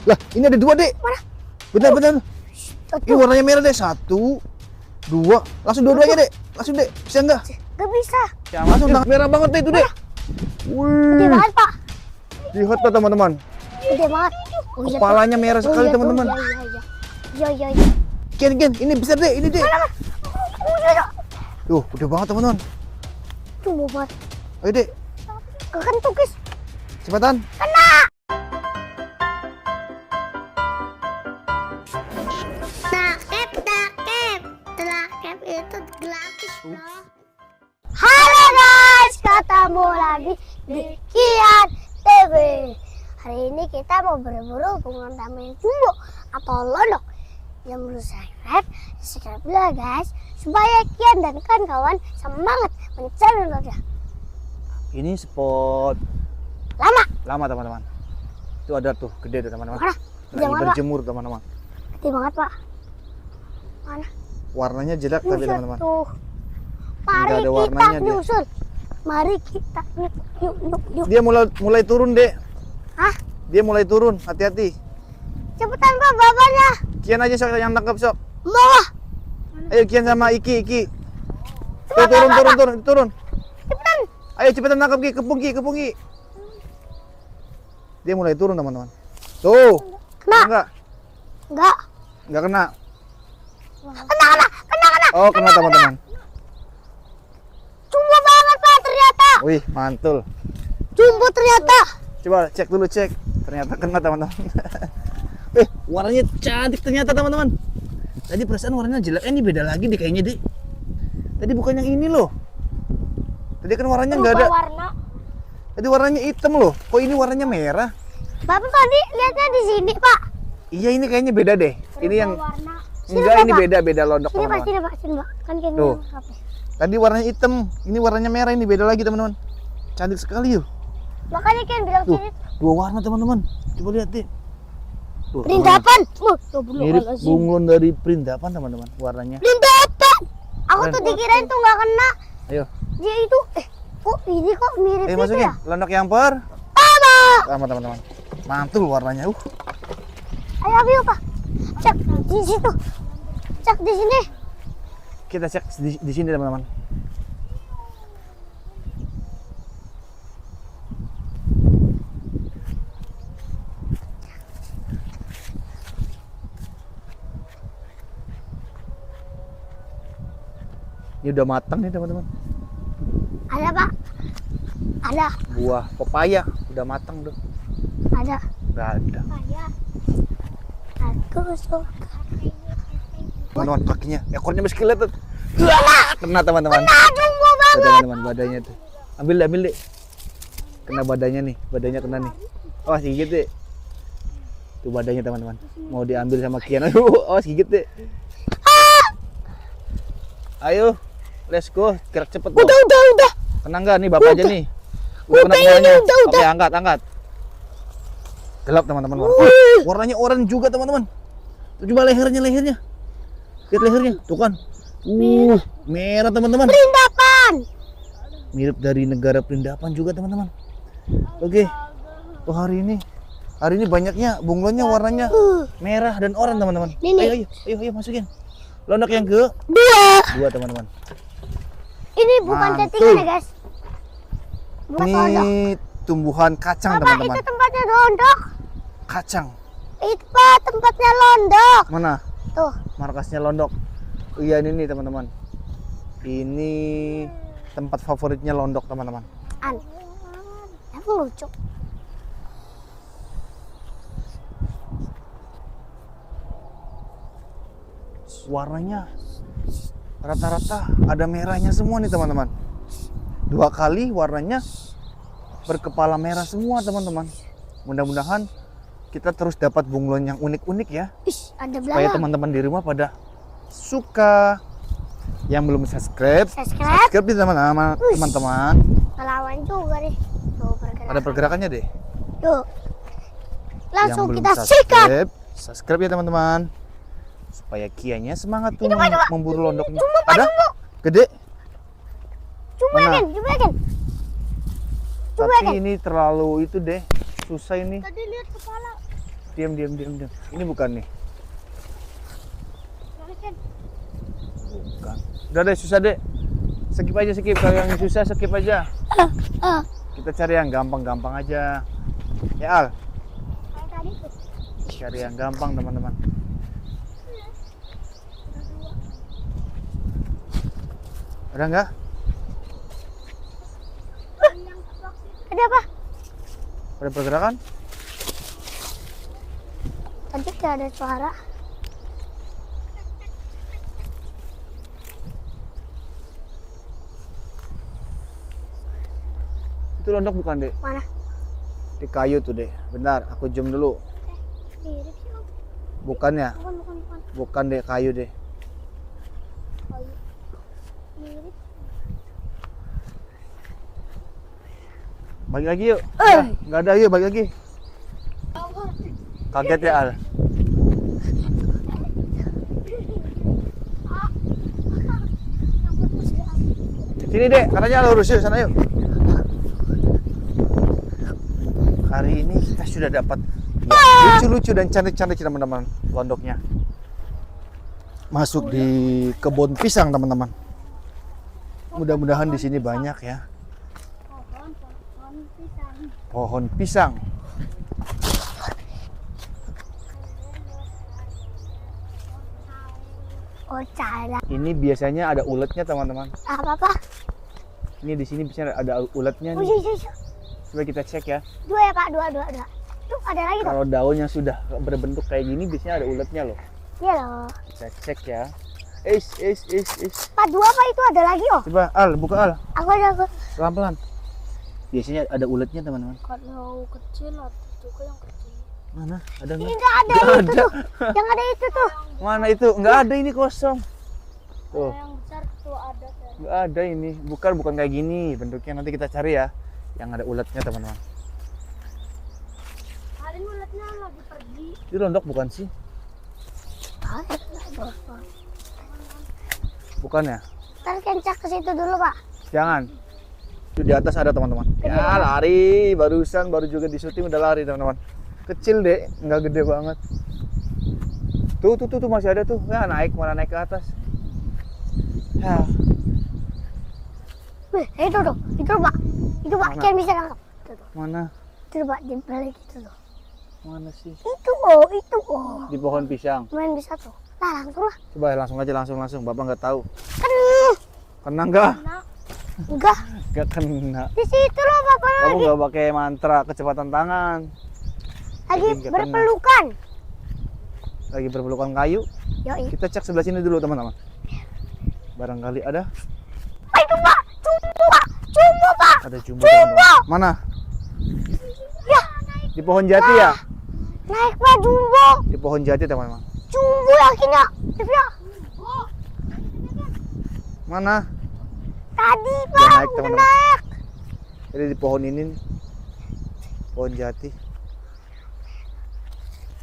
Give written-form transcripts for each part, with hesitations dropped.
Lah, ini ada 2, Dek. Mana? Benar. Tuh, Ini warnanya merah, Dek. 1, 2. Langsung dua-duanya, Dek. Langsung, Dek. Bisa enggak? Gak bisa. Ya, langsung merah banget, Dek, itu, Dek. Gede Wih. banget, Pak. Lihat tuh, teman-teman. Gede banget. Oh, iya, Kepalanya merah tuh. sekali, Iya, tuh. teman-teman. Iya. Ken, ini besar, Dek. Ini, Dek. Udah. Tuh, udah banget, teman-teman. Cuma banget. Ayo, Dek. Kekentuk, guys. Cepetan. Nakep itu gratis, bro. Halo guys, ketemu lagi di Kian TV. Hari ini kita mau berburu bunga taman jumbo atau lodok. Yang belum subscribe dulu guys, supaya Kian dan kawan-kawan semangat mencari lodok. Ini spot Lama, teman-teman. Itu ada tuh, gede tuh, teman-teman. mana? Lagi Jangan, Pak. berjemur, teman-teman. Gede banget, Pak. Mana? Warnanya jelek tapi, Buset, teman-teman. tuh. Mari Nggak ada kita warnanya dia. nyusul. Mari kita yuk. Dia mulai turun, Dek. Hah? Dia mulai turun, hati-hati. Cepetan, Pak, bapaknya. Kian aja sok yang tangkap sok. Mau. Ayo Kian sama Iki. Tuh, turun. Cepetan. Ayo cepetan tangkap Ki, kepung Ki. Dia mulai turun, teman-teman. Tuh. Kena. Enggak kena. Kena. Oh, kena, teman-teman. Jumbo banget, Pak, ternyata. Wih, mantul. Jumbo ternyata. Coba cek dulu. Ternyata kena, teman-teman. Warnanya cantik ternyata, teman-teman. Tadi perasaan warnanya jelek. Ini beda lagi deh kayaknya, Dek. Tadi bukan yang ini loh. Tadi kan warnanya nggak ada. Warna. Tadi warnanya hitam loh. Kok ini warnanya merah? Bapak tadi lihatnya di sini, Pak. Iya, ini kayaknya beda deh. Ini yang Warna. enggak, ini beda lodok, Sini, Pak, teman-teman. sini, Pak. Kan kayaknya Tuh. apa? Tadi warnanya hitam, ini warnanya merah, ini beda lagi, teman-teman. Cantik sekali yuk. Makanya kan bilang Tuh, sini. 2 warna, teman-teman. Coba lihat deh. Tuh, Perindapan. mirip bunglon dari perindapan, teman-teman. Warnanya. Perindapan. Aku Keren. tuh dikirain tuh nggak kena. Ayo. Dia itu kok ini kok mirip itu Masukin ya? londok yang per. Sama. Sama, teman-teman. Mantul warnanya. Ayo, Pak. Cek di situ. Cek di sini. Kita cek di sini, teman-teman. Ini udah matang nih, teman-teman. Ada, Pak. Ada. Buah pepaya udah matang tuh. Ada. Nggak ada. Aku suka. Teman-teman, kakinya, ekornya masih kelihatan. Kena, teman-teman. Nah, jumbo Tuh, banget. teman-teman, badannya tuh. Ambil deh. Kena badannya nih, badannya kena nih. Oh, gigit deh. Tuh badannya, teman-teman. Mau diambil sama Kian. Oh, gigit deh. Ayo, let's go. Gerak cepet dong. Udah. Kena nggak nih bapak aja nih? Udah, kena ini kepalanya. udah. Oke, angkat. Gelap, teman-teman. Warnanya oranye juga, teman-teman. Tuh, coba lehernya. Lihat lehernya. Tuh kan. Merah, teman-teman. Perindapan. Mirip dari negara perindapan juga, teman-teman. Oke. Oh, hari ini banyaknya bunglonnya warnanya merah dan oranye, teman-teman. Ini. Ayo masukin. Londok yang ke dua, teman-teman. Ini bukan Mantul. chattingan ya, guys. Bukan lodok. Ini tumbuhan kacang, Apa teman-teman. itu tempatnya londok? Kacang. Itu, Pak, tempatnya londok. Mana? Tuh. Markasnya londok. Oh, iya, ini nih, teman-teman. Ini tempat favoritnya londok, teman-teman. Aku lucu. Warnanya rata-rata ada merahnya semua nih, teman-teman. 2 kali warnanya berkepala merah semua, teman-teman. Mudah-mudahan kita terus dapat bunglon yang unik-unik ya. Ada Supaya belakang. teman-teman di rumah pada suka. Yang belum subscribe Subscribe. ya, teman-teman. Melawan juga nih. Tuh, Ada pergerakannya deh. Tuh. Langsung Yang belum kita sikat. subscribe ya, teman-teman. Supaya Kianya semangat tuh Coba. memburu londoknya. Jumbo, Pak, Ada? jumbo. Gede? Coba Mana? kan. Tapi ini terlalu itu deh. Susah ini. Tadi lihat kepala. Diam. Ini bukan nih. Bukan. Udah deh, susah deh. Skip aja, skip. Kalau yang susah skip aja. Kita cari yang gampang-gampang aja. Ya Al, Kayak tadi tuh. cari yang gampang teman-teman. Ada nggak? Ada apa? Ada pergerakan? Tadi kayak ada suara. Itu londok bukan, Dek? Mana? Di kayu tuh, Dek. Bentar, aku zoom dulu. Mirip sih, Om. Bukan ya? Bukan. Bukan, Dek, kayu, Dek. Oh, iya. Mirip. Balik lagi yuk. Nggak ada, yuk balik lagi. Kaget ya Al. Sini Dek, katanya lurus yuk, sana yuk. Hari ini kita sudah dapat lucu-lucu dan cantik-cantik teman-teman londoknya. Masuk di kebun pisang teman-teman. Mudah-mudahan di sini banyak ya. Pohon pisang. Pohon pisang. Oh, cara. Ini biasanya ada uletnya teman-teman. Apa? Ini di sini biasanya ada uletnya Oh, nih. iya. Coba kita cek ya. Dua ya, Pak. Dua. Tuh, ada lagi tuh. Kalau daun yang sudah berbentuk kayak gini biasanya ada uletnya loh. Iya loh. Kita cek ya. Pak, dua apa itu ada lagi, oh? Coba Al, buka Al. Aku. Pelan-pelan. Biasanya ada uletnya teman-teman. Kalau kecil ada juga yang kecil. Mana? Ada Ini nggak? nggak ada Nggak itu ada. tuh. Yang ada itu tuh. Mana itu? Nggak ada, ini kosong. Tuh, Yang besar tuh ada. nggak ada ini. Bukan kayak gini bentuknya. Nanti kita cari ya. Yang ada uletnya teman-teman. Hari ulatnya lagi pergi. Itu londok bukan sih? Bukan ya? Ntar kencak ke situ dulu, Pak. Jangan. Itu di atas ada teman-teman. Ya lari, barusan baru juga di syuting udah lari teman-teman. Kecil deh, nggak gede banget. Tuh masih ada tuh. Ya naik, mana naik ke atas. Ya. Wih, itu tuh, Pak. Itu Pak, Mana? kalian bisa nangkap. Itu tuh. Mana? Itu Pak, di balik itu tuh. Mana sih? Itu oh. Di pohon pisang. Main bisa tuh. Nah, langsung lah. Coba langsung aja, langsung. Bapak nggak tahu. Kan. Kena nggak? Enggak. Nggak kena. Di situ loh, Bapak. Kamu nggak pakai mantra kecepatan tangan. Lagi Jadi nggak kena. berpelukan. Lagi berpelukan kayu. Yoi. Kita cek sebelah sini dulu teman-teman. Barangkali ada. Pak, itu Pak. Cumbu, Pak. Ada jumbo teman-teman. Mana? Ya, Di pohon jati ya? naik Pak, jumbo. Di pohon jati teman-teman. Jumbo yakin ya? Ya. Mana? Tadi Udah Pak, naik, udah teman-teman. naik. Jadi di pohon ini nih. Pohon jati.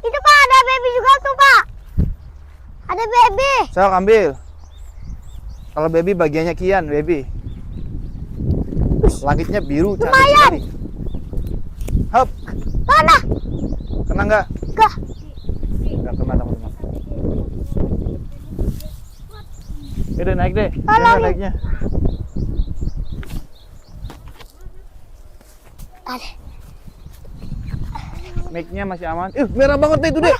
Itu Pak, ada baby juga tuh Pak. Ada baby. Sok ambil. Kalau baby bagiannya Kian, baby. Langitnya biru, cantik Lumayan. sekali. Hop, Mana? kena nggak? Enggak. Nggak kena teman-teman. Udah naik deh. Tolong. Mana naiknya? Ada. Mic-nya masih aman. Merah banget deh itu deh. Gede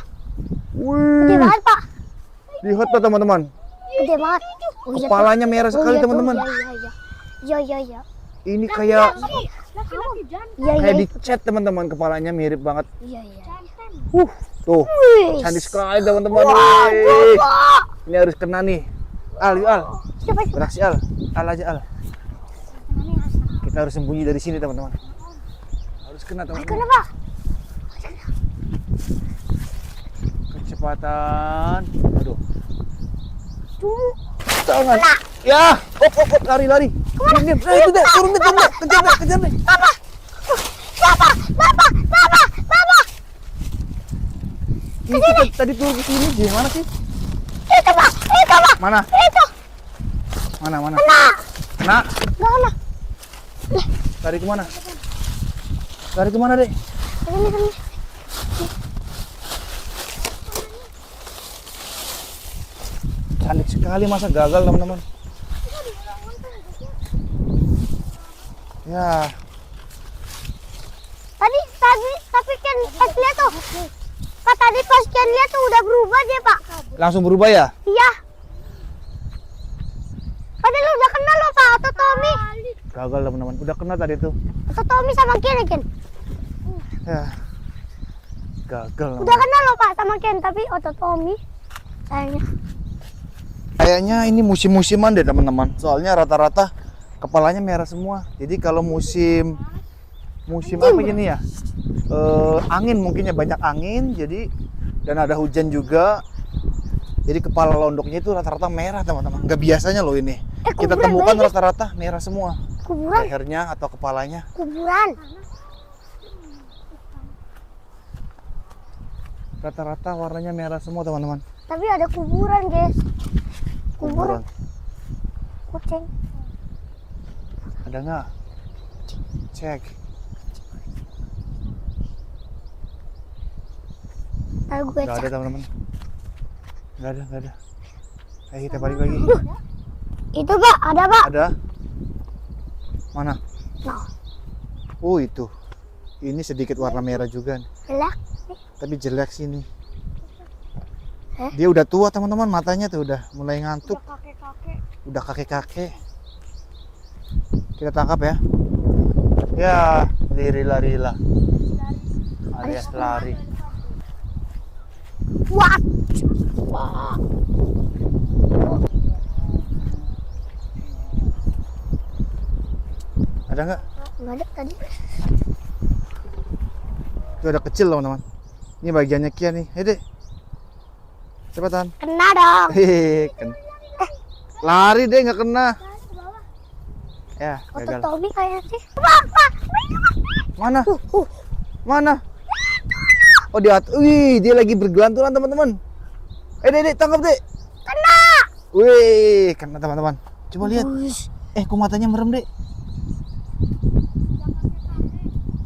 Wih, banget Pak. lihat tuh teman-teman. Gede banget. Oh, iya, tuh. Kepalanya merah Oh, sekali iya, tuh. teman-teman. Iya. Ini kayak Iya. dicat teman-teman, kepalanya mirip banget. Iya. Tuh, Wih. cantik sekali teman-teman. Wah, Wih. Pak. Ini harus kena nih. Al, yuk Al. Coba. Beraksi Al. Al aja Al. Kita harus sembunyi dari sini teman-teman. Harus kena teman-teman. Kenapa? Kecepatan. Aduh. Jumbo. Jangan. Ya, op, lari. Diam. Itu deh, turun deh, kejar deh. Bapak. Ini tadi turun ke sini, gimana sih? Itu Pak. Mana? Itu. Mana? Nah. Kena. Enggak kena. Lari kemana? Dek? Ini. sekali, masa gagal teman-teman. Ya, Tapi kan pas lihat tuh. Pak tadi pas Ken lihat tuh udah berubah dia, Pak. langsung berubah ya? Iya. Padahal udah kenal loh, Pak. Atau Tommy. Gagal teman-teman. Udah kena tadi tuh. Atau Tommy sama Ken ya, Ken? Ya. Gagal. Udah kenal loh, Pak, sama Ken. Tapi Otto Tommy sayangnya. Kayaknya ini musim-musiman deh teman-teman. Soalnya rata-rata kepalanya merah semua. Jadi kalau musim apa ini ya? Angin mungkinnya banyak angin. Jadi dan ada hujan juga. Jadi kepala londoknya itu rata-rata merah teman-teman. Nggak biasanya loh ini. Kita kuburan temukan lagi. rata-rata merah semua. Kuburan. Lehernya atau kepalanya. Kuburan. Rata-rata warnanya merah semua teman-teman. Tapi ada kuburan, guys. Kuburan. Kucing. Ada nggak? Cek. Ntar gue Nggak ada cek. teman-teman. Nggak ada. Ayo kita balik lagi. Itu, Pak. Ada, Pak. Ada? Mana? Nah, Oh itu. Ini sedikit warna merah juga nih. jelek. Tapi jelek sih ini. Eh? Dia udah tua teman-teman, matanya tuh udah mulai ngantuk. Kakek-kakek. Udah kakek-kakek. Kita tangkap ya. Ya, lirila-rila. Alias lari. Wah. Ada nggak? Nggak ada tadi. Itu ada kecil teman-teman. Ini bagiannya Kia nih. Hei dek. Cepetan. Kena dong. Hehehe. Lari deh nggak kena. Ya, Otto gagal. Tommy kayaknya sih. Pak. Mana? Mana? Oh di atas. Wih, dia lagi bergelantungan teman-teman. Dek, tangkap dek. Kena. Wih, kena teman-teman. Coba lihat. Uish. Kok matanya merem dek?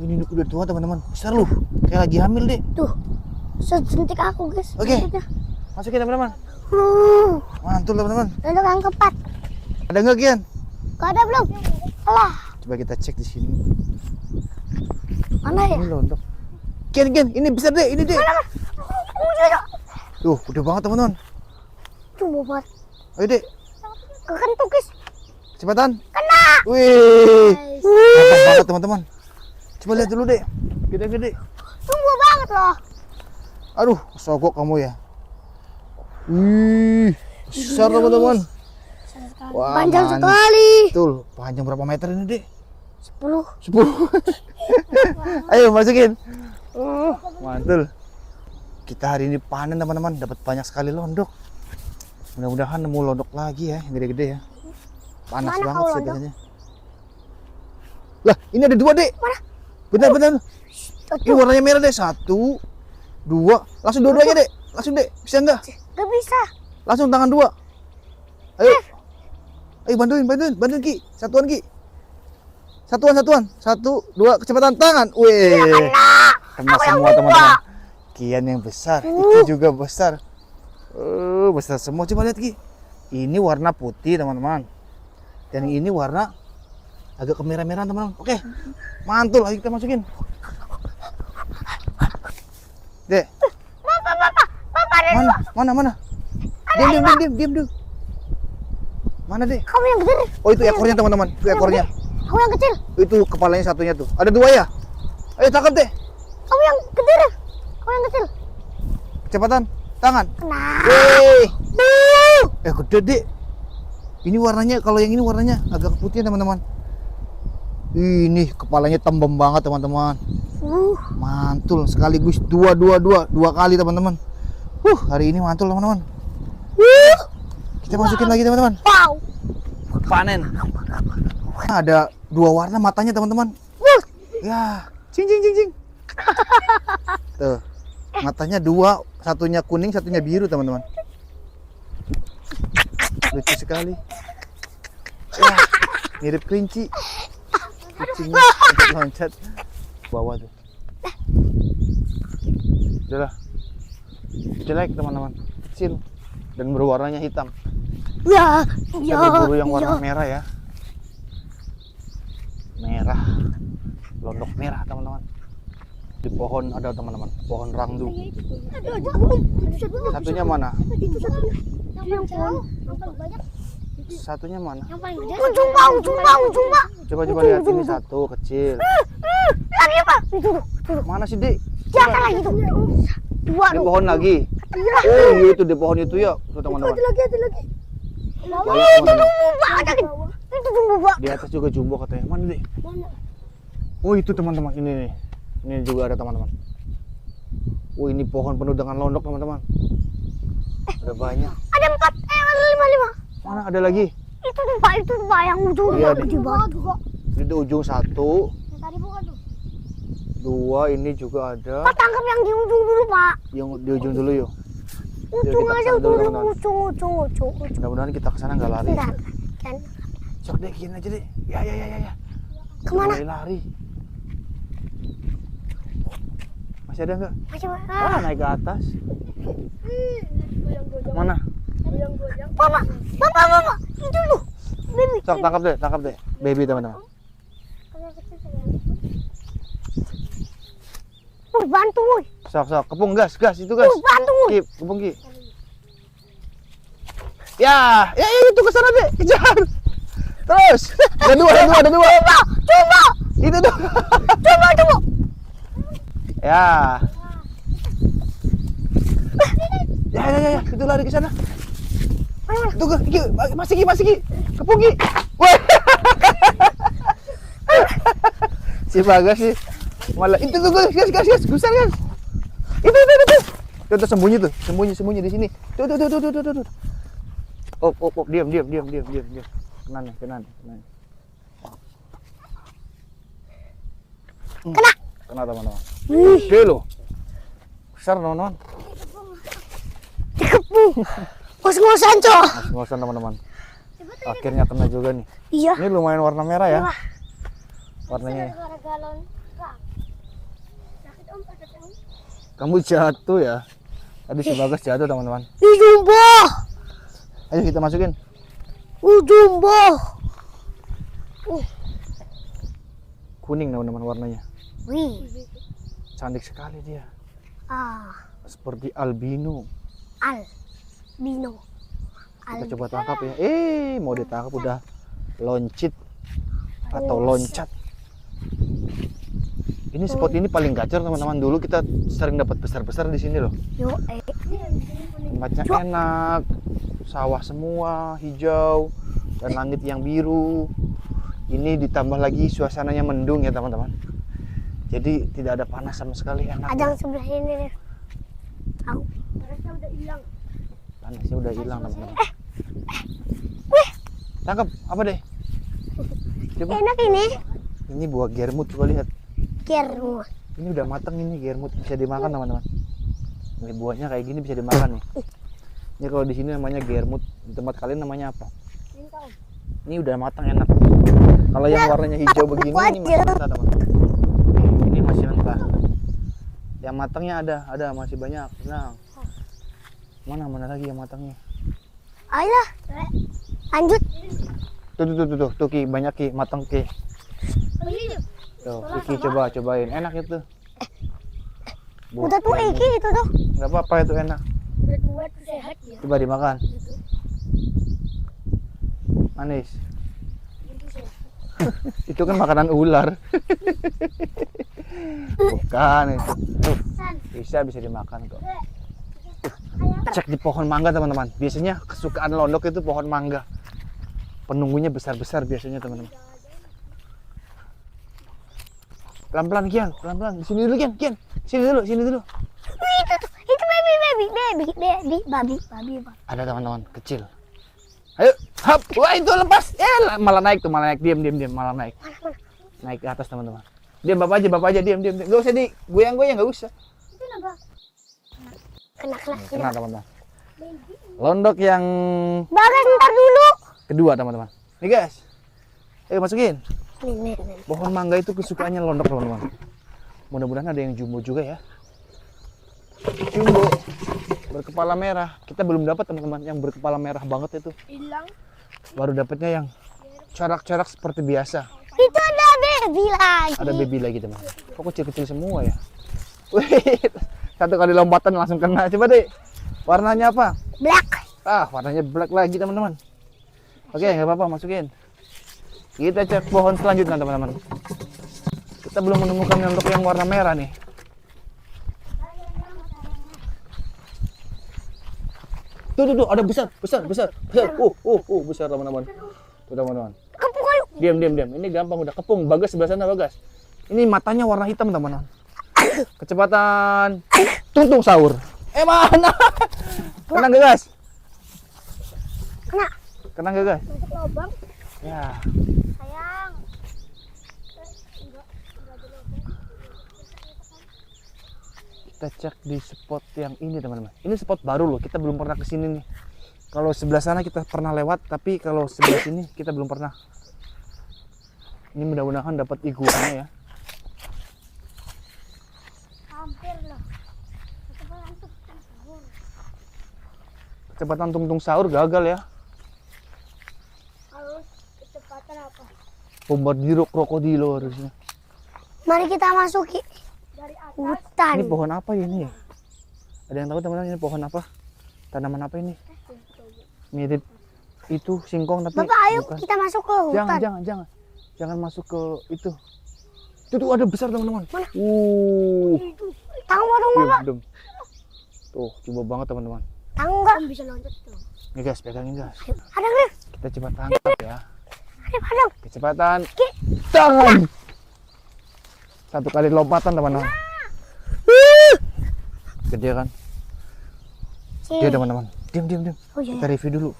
Ini udah tua teman-teman. Besar loh. Kayak lagi hamil dek. Tuh. Sejentik aku, guys. Oke. Maksudnya. Masukin teman-teman. Mantul teman-teman. Lalu yang keempat. Ada nggak Kian? Gak ada belum? Alah. Coba kita cek di sini. Mana ya? Ini londok. Kian, ini besar dek. Ini dek. Tuh, udah banget teman-teman. Tuh bobot. Ayo dek. Kekentuk, guys. Cepetan. Kena. Wih. Mantap banget teman-teman. Coba lihat dulu dek. Gede-gede. Tunggu banget loh. Aduh, sogok kamu ya. Wih, besar teman-teman. Wah, Panjang mantul. sekali. Betul. Panjang berapa meter ini dek? 10. 10. Ayo masukin. Mantul. Kita hari ini panen teman-teman, dapat banyak sekali londok. Mudah-mudahan nemu londok lagi ya, yang gede-gede ya. Panas Mana banget kau sih londok? biasanya. Lah, ini ada 2 dek. Mana? Benar. Ini Tuh. warnanya merah deh. 1, 2. Langsung dua-duanya dek. Langsung dek. Bisa enggak? Gak bisa. Langsung tangan 2. Ayo. Ayo bantuin Ki. Satuan Ki. Satuan. 1, 2, kecepatan tangan. Wih. Kena semua teman-teman. Kian yang besar, Iki juga besar. Besar semua. Coba lihat Ki. Ini warna putih teman-teman. Dan ini warna agak kemerah-merahan teman-teman. Oke. Mantul, ayo kita masukin. Dek. Papa ada Mana? Diam dulu. Mana dek? kamu yang gede. Oh itu ekornya teman-teman. Itu ekornya. Kamu yang kecil. Itu kepalanya satunya tuh. Ada 2 ya? Ayo tangkap deh. Kamu yang gede deh. Kamu yang kecil. Kecepatan. Tangan. Nah. Wih. Gede dek. Ini warnanya, kalau yang ini warnanya agak putih teman-teman. Ini kepalanya tembem banget teman-teman. Mantul sekaligus 2 kali teman-teman. Hari ini mantul teman-teman. Kita masukin lagi teman-teman. Wow. Panen. Ada 2 warna matanya teman-teman. Ya, cing. Tuh, matanya 2, satunya kuning, satunya biru teman-teman. Lucu sekali. Ya, mirip kelinci. Kucingnya loncat bawah tuh. Udahlah. Jelek teman-teman, kecil dan berwarnanya hitam. Ya, Kita berburu yang warna merah ya. Merah. Londok merah teman-teman. Di pohon ada teman-teman, pohon rangdu. Satunya mana? Itu satunya. Yang jauh. Banyak. Satunya mana? Yang paling gede. Ujung Pak. Coba lihat ini satu kecil. Lagi apa? Itu. Mana sih, Dik? Di atas lagi tuh. Dua. Di pohon lagi. Iya. Oh, itu di pohon itu ya, tuh teman-teman. Ada lagi. Banyak, teman-teman. Itu jumbo, Pak. Di atas juga jumbo katanya. Mana, Dik? Mana? Oh, itu teman-teman. Ini nih. Ini juga ada teman-teman. Oh, ini pohon penuh dengan londok teman-teman. Ada banyak. Ada 4, 5. Mana ada lagi? Itu tuh Pak, yang ujung. Iya, Pak. nih. Di bawah juga. Ini di ujung satu, Yang tadi bukan tuh. dua. Ini juga ada. Pak tangkap yang di ujung dulu, Pak. Yang di ujung dulu yuk. Ujung kita aja kesana dulu, dulu, teman-teman. ujung. Mudah-mudahan kita kesana nggak lari. Bentar. Kan Sok deh, gini aja deh. Ya. kemana? Lari. Masih ada nggak? Masih Naik ke atas. Mana? Mama. Itu lu. Baby. Sok, tangkap deh. Baby teman-teman. Bantu, woi. Sok, kepung gas, itu gas. Bantu, woi. Ki, kepung Ki. Ya, itu ke sana deh, kejar. Terus. Ada dua. Coba. Itu tuh. Coba. Ya. Ya, itu lari ke sana. Tunggu, Ki, masih Ki. Kepung Ki. Wah. Si Bagas sih. Malah itu tuh, gas, gusar gas. Itu. Tuh sembunyi di sini. Tuh. Oh, diam. Kena nih. Kena teman-teman. Oke lo. Besar teman-teman. Dikepung. Ngos-ngosan, Cok. Ngos-ngosan teman-teman. Akhirnya kena juga nih. Iya. Ini lumayan warna merah ya. Warnanya. Kamu jatuh ya. Tadi si Bagas jatuh teman-teman. Jumbo. Ayo kita masukin. Jumbo. Kuning teman-teman warnanya. Wih. Cantik sekali dia. Seperti albino. Albino. Kita coba tangkap ya. Mau ditangkap udah loncit atau loncat. Ini spot ini paling gacor teman-teman. Dulu kita sering dapat besar-besar di sini loh. Tempatnya enak, sawah semua, hijau, dan langit yang biru. Ini ditambah lagi suasananya mendung ya teman-teman. Jadi tidak ada panas sama sekali, enak. Ada yang sebelah ini nih. Tahu. Panasnya udah hilang. Panasnya udah hilang teman-teman. Tangkap apa deh? Coba. Enak ini. Ini buah germut, coba lihat. Germut. Ini udah matang ini germut, bisa dimakan teman-teman. Ini buahnya kayak gini bisa dimakan nih. Ini kalau di sini namanya germut, di tempat kalian namanya apa? Ini udah matang enak. Kalau yang warnanya hijau begini ini masih mentah teman-teman. Ini masih mentah. Yang matangnya ada masih banyak. Nah, mana lagi yang matangnya? Ayo, lanjut. Tuh Ki, banyak Ki, matang Ki. Tuh, Ki cobain, enak itu. Udah tuh Iki itu tuh. Nggak apa-apa itu enak. Berbuat sehat ya. Coba dimakan. Manis. Itu kan makanan ular. Bukan itu. Bisa dimakan kok. Cek di pohon mangga teman-teman. Biasanya kesukaan londok itu pohon mangga. Penunggunya besar-besar biasanya teman-teman. Pelan-pelan Kian, pelan-pelan. Di sini dulu Kian. Sini dulu. Itu babi. Ada teman-teman kecil. Ayo, hop. Wah, itu lepas. Malah naik. Diam, malah naik. Naik ke atas teman-teman. Diam, bapak aja, diam. Gak usah digoyang-goyang, gak usah. Kena teman-teman. Londok yang Bagas ntar dulu. kedua teman-teman. Nih guys. Ayo masukin. Nih. Pohon mangga itu kesukaannya londok teman-teman. Mudah-mudahan ada yang jumbo juga ya. Jumbo berkepala berkepala merah. Kita belum dapat teman-teman yang berkepala merah banget itu. Hilang. Baru dapatnya yang corak-corak seperti biasa. Itu ada baby lagi. Ada baby lagi teman. Kok kecil-kecil semua ya? Wih, satu kali lompatan langsung kena. Coba deh, warnanya apa? Black. Warnanya black lagi teman-teman. Oke, nggak apa-apa, masukin. Kita cek pohon selanjutnya teman-teman. Kita belum menemukan untuk yang warna merah nih. Tuh, ada besar. Besar. Besar teman-teman. Tuh teman-teman. Kepung kayu. Diam. Ini gampang udah kepung. Bagas sebelah sana, Bagas. Ini matanya warna hitam teman-teman. Kecepatan tungtung sahur. Mana? Kena gak, Gas? Kena gak, Gas? Masuk lubang. Ya. Sayang. Kita cek di spot yang ini teman-teman. Ini spot baru loh, kita belum pernah kesini nih. Kalau sebelah sana kita pernah lewat, tapi kalau sebelah sini kita belum pernah. Ini mudah-mudahan dapat iguana ya. Hampir loh. Kecepatan tungtung sahur gagal ya. Harus kecepatan apa? Bombardiro krokodilo harusnya. Mari kita masuki dari hutan. Ini pohon apa ya ini ya? Ada yang tahu teman-teman ini pohon apa? Tanaman apa ini? Mirip itu singkong tapi Bapak, ayo bukan. kita masuk ke hutan. Jangan masuk ke itu. Itu ada besar teman-teman. Mana? Diam, Bapak. diam. Tuh, coba banget teman-teman. Tanggung nggak? Bisa loncat tuh. Nih guys, pegangin guys. Ada nggak? Kita coba tangkap ya. Ada. Kecepatan tangan. Satu kali lompatan teman-teman. Gede kan? Dia teman-teman. Diam. Oh, iya. Kita review dulu.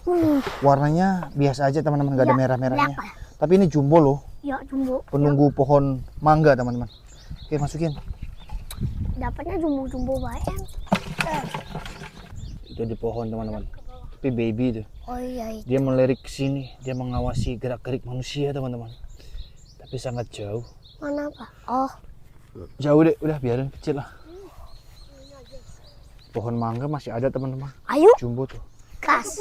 Warnanya biasa aja teman-teman, nggak ada Ya, merah-merahnya. black. Tapi ini jumbo loh. Ya, jumbo. Penunggu pohon mangga teman-teman. Oke, masukin. Dapatnya jumbo baik. Itu di pohon teman-teman. Tapi baby itu. Oh iya. Dia melirik ke sini. Dia mengawasi gerak-gerik manusia teman-teman. Tapi sangat jauh. Mana Pak? Oh. Jauh deh, udah biarin kecil lah. Pohon mangga masih ada teman-teman. Ayo. Jumbo tuh. Gas.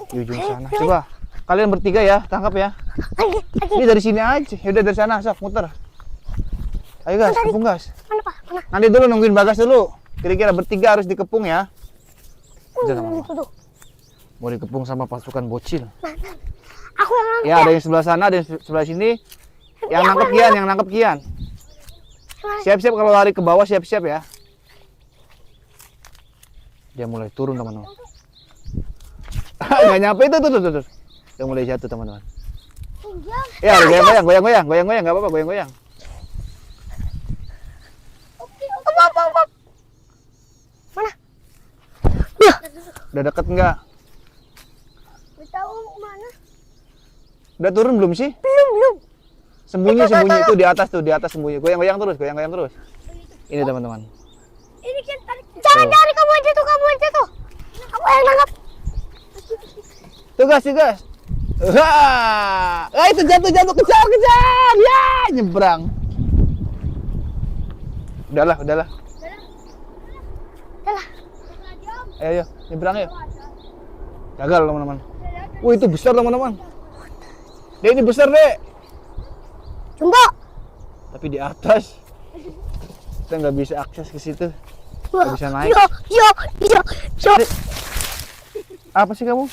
Di ujung sana. Coba kalian bertiga ya, tangkap ya. Lagi. Ini dari sini aja. Yaudah dari sana, sok muter. Ayo gas, kepung gas. Mana Pak? Mana? Nanti dulu nungguin Bagas dulu. Kira-kira bertiga harus dikepung ya. Udah teman-teman. Tuh. Mau dikepung sama pasukan bocil. Aku yang nangkep. Ya ada yang sebelah sana, ada yang sebelah sini. Yang nangkep Kian. Siap-siap kalau lari ke bawah, siap-siap ya. Dia mulai turun teman-teman. Nggak nyampe itu tuh. Dia mulai jatuh teman-teman. Ya goyang-goyang, nggak apa-apa goyang-goyang. Mana? Udah deket nggak? Tahu mana? Udah turun belum sih? Belum. Sembunyi itu di atas sembunyi. Goyang-goyang terus. Ini teman-teman. Ini kan tarik. Jangan kamu aja tuh. Aku yang nangkap. Tuh gas. Itu jatuh kejar. Ya, nyebrang. Udahlah. Ayo, nyebrang yuk. Gagal teman-teman. Wih, itu besar teman-teman. Dek, ini besar, Dek. Jumbo. Tapi di atas. Kita nggak bisa akses ke situ. Nggak bisa naik. Yo. Dek, apa sih kamu?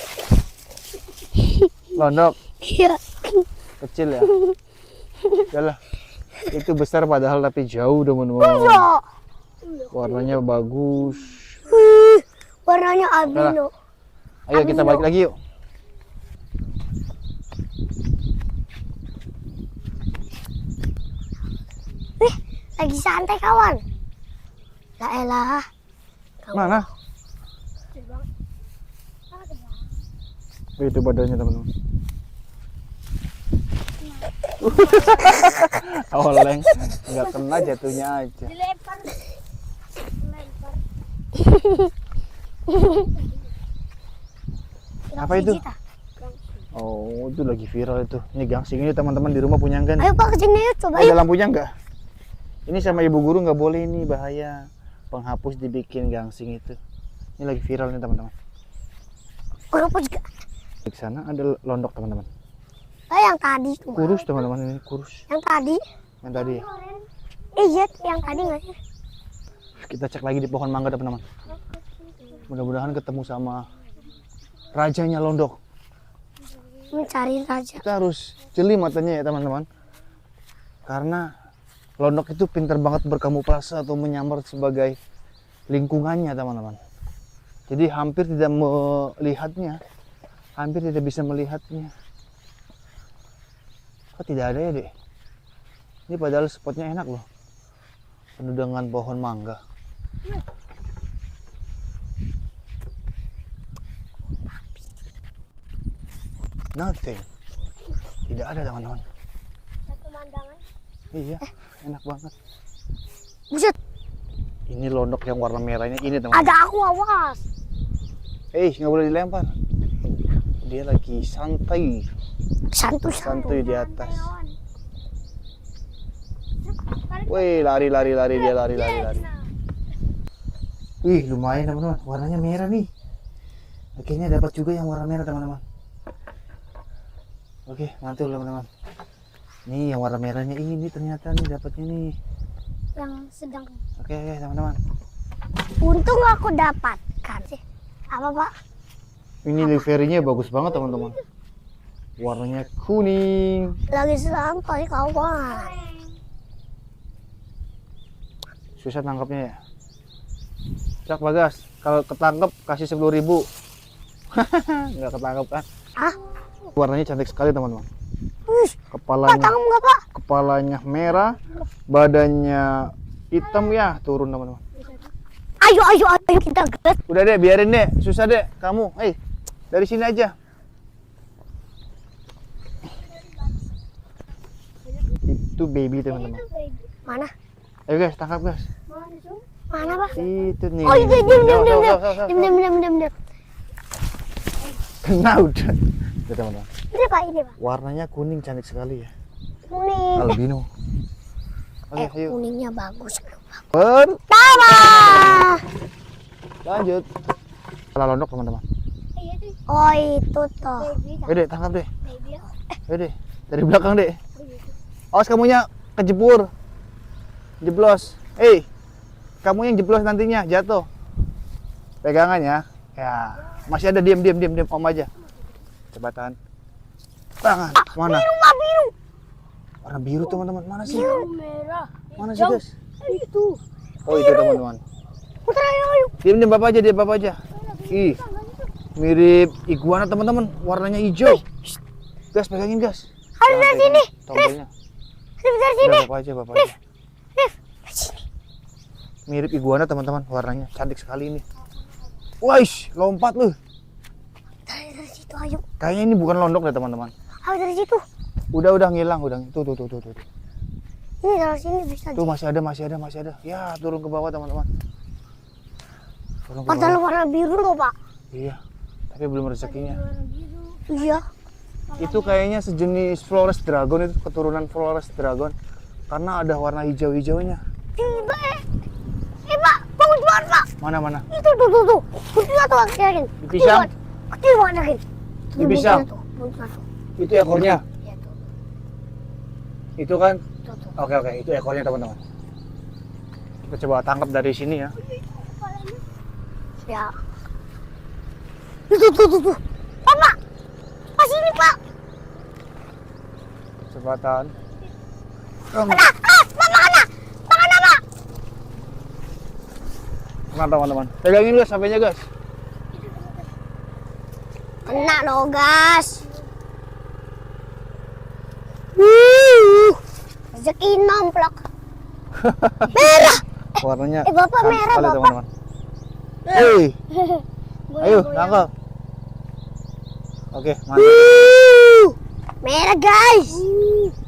Londok. Iya. Kecil ya. Udahlah. Itu besar padahal tapi jauh teman-teman. Yo. Warnanya bagus. Warnanya albino. Ayo kita balik lagi yuk. Lagi santai kawan. La elah. Mana? Itu badannya teman-teman. Oleng, nggak kena jatuhnya aja. Dilempar. Apa itu? Oh, itu lagi viral itu. Ini gangsing ini teman-teman di rumah punya enggak? Ayo Pak kesini yuk coba. Ada lampunya enggak? Ini sama ibu guru nggak boleh, ini bahaya. Penghapus dibikin gangsing itu. Ini lagi viral nih teman-teman. Kerupuk juga. Di sana ada londok teman-teman. Yang tadi. Kurus teman-teman, ini kurus. Yang tadi. Yang tadi ya. Iya, yang tadi nggak sih? Kita cek lagi di pohon mangga teman-teman. Mudah-mudahan ketemu sama rajanya londok. Mencari raja. Kita harus jeli matanya ya teman-teman. Karena londok itu pintar banget berkamuflase atau menyamar sebagai lingkungannya teman-teman. Jadi hampir tidak melihatnya. Hampir tidak bisa melihatnya. Kok tidak ada ya dek? Ini padahal spotnya enak loh. Penuh dengan pohon mangga. Nothing. Tidak ada teman-teman. Pemandangan. Iya, enak banget. Buset, Ini londok yang warna merahnya ini teman-teman. ada aku, awas. Nggak boleh dilempar. Dia lagi santai. Santuy di atas. Wih, lari dia lari. Wih, lumayan teman-teman. Warnanya merah nih. Akhirnya dapat juga yang warna merah teman-teman. Oke, mantul teman-teman. Nih yang warna merahnya ini ternyata nih dapatnya nih. Yang sedang. Oke, teman-teman. Untung aku dapatkan sih. Apa pak? Ini liverinya bagus banget teman-teman. Warnanya kuning. Lagi santai kawan. Susah tangkapnya ya. Cak Bagas, kalau ketangkep kasih 10.000. Nggak ketangkep kan? Ah? Warnanya cantik sekali teman-teman. Pak, Kepalanya, tangkap nggak pak? kepalanya merah, badannya hitam ya, turun teman-teman. Ayo kita gas. Udah deh, biarin deh, susah deh kamu. Dari sini aja. Itu baby teman-teman. Mana? Ayo guys, tangkap guys. Mana pak? Itu nih. Oh itu Diam. diam. Kena udah. Udah teman-teman. Ini pak. Warnanya kuning cantik sekali ya. Kuning. Albino. Oke, ayo. Kuningnya bagus. Pertama. Lanjut. Salah londok teman-teman. Oh itu toh. Ayo deh, tangkap deh. Ayo deh, dari belakang deh. Awas kamunya kejebur. Jeblos. Kamu yang jeblos nantinya, jatuh. Pegangan ya. Ya, masih ada, diam Om aja. Coba tahan. Tangan. Mana? Biru. Warna biru teman-teman. Mana sih? Merah. Mana sih, guys? Itu. Oh, itu teman-teman. Putar ayo. Diam Bapak aja. Ih. Mirip iguana teman-teman. Warnanya hijau. Gas, pegangin gas. Harus dari sini. Tombolnya. Dari sini. Bapak aja. Mirip iguana teman-teman, warnanya cantik sekali ini. Wais, lompat lu. Dari situ ayo. Kayaknya ini bukan londok deh teman-teman. Ayo dari situ. Udah ngilang, Tuh. Ini dari sini bisa. Tuh masih ada. Ya, turun ke bawah teman-teman. Turun ke Padahal bawah. warna biru loh pak. Iya, tapi belum rezekinya. Iya. Itu kayaknya sejenis Flores Dragon, itu keturunan Flores Dragon. Karena ada warna hijau-hijaunya. Tiba. Pak, bagus banget pak. Mana? Itu tuh. Kecil atau kecil? Di pisang? Kecil banget yakin. Di pisang? Itu ekornya. Iya tuh. Itu kan? Tuh. Oke, itu ekornya teman-teman. Kita coba tangkap dari sini ya. Ya. Tuh. Pak. Pas ini pak. Coba tahan. Mana pak? Kena teman-teman. Pegangin guys, sampainya guys. Kena loh gas. Rezeki nomplok. Merah. Warnanya. Bapak cantik merah, sekali, Bapak. teman-teman. Ayo, tangkap. Oke, mantap. Merah guys.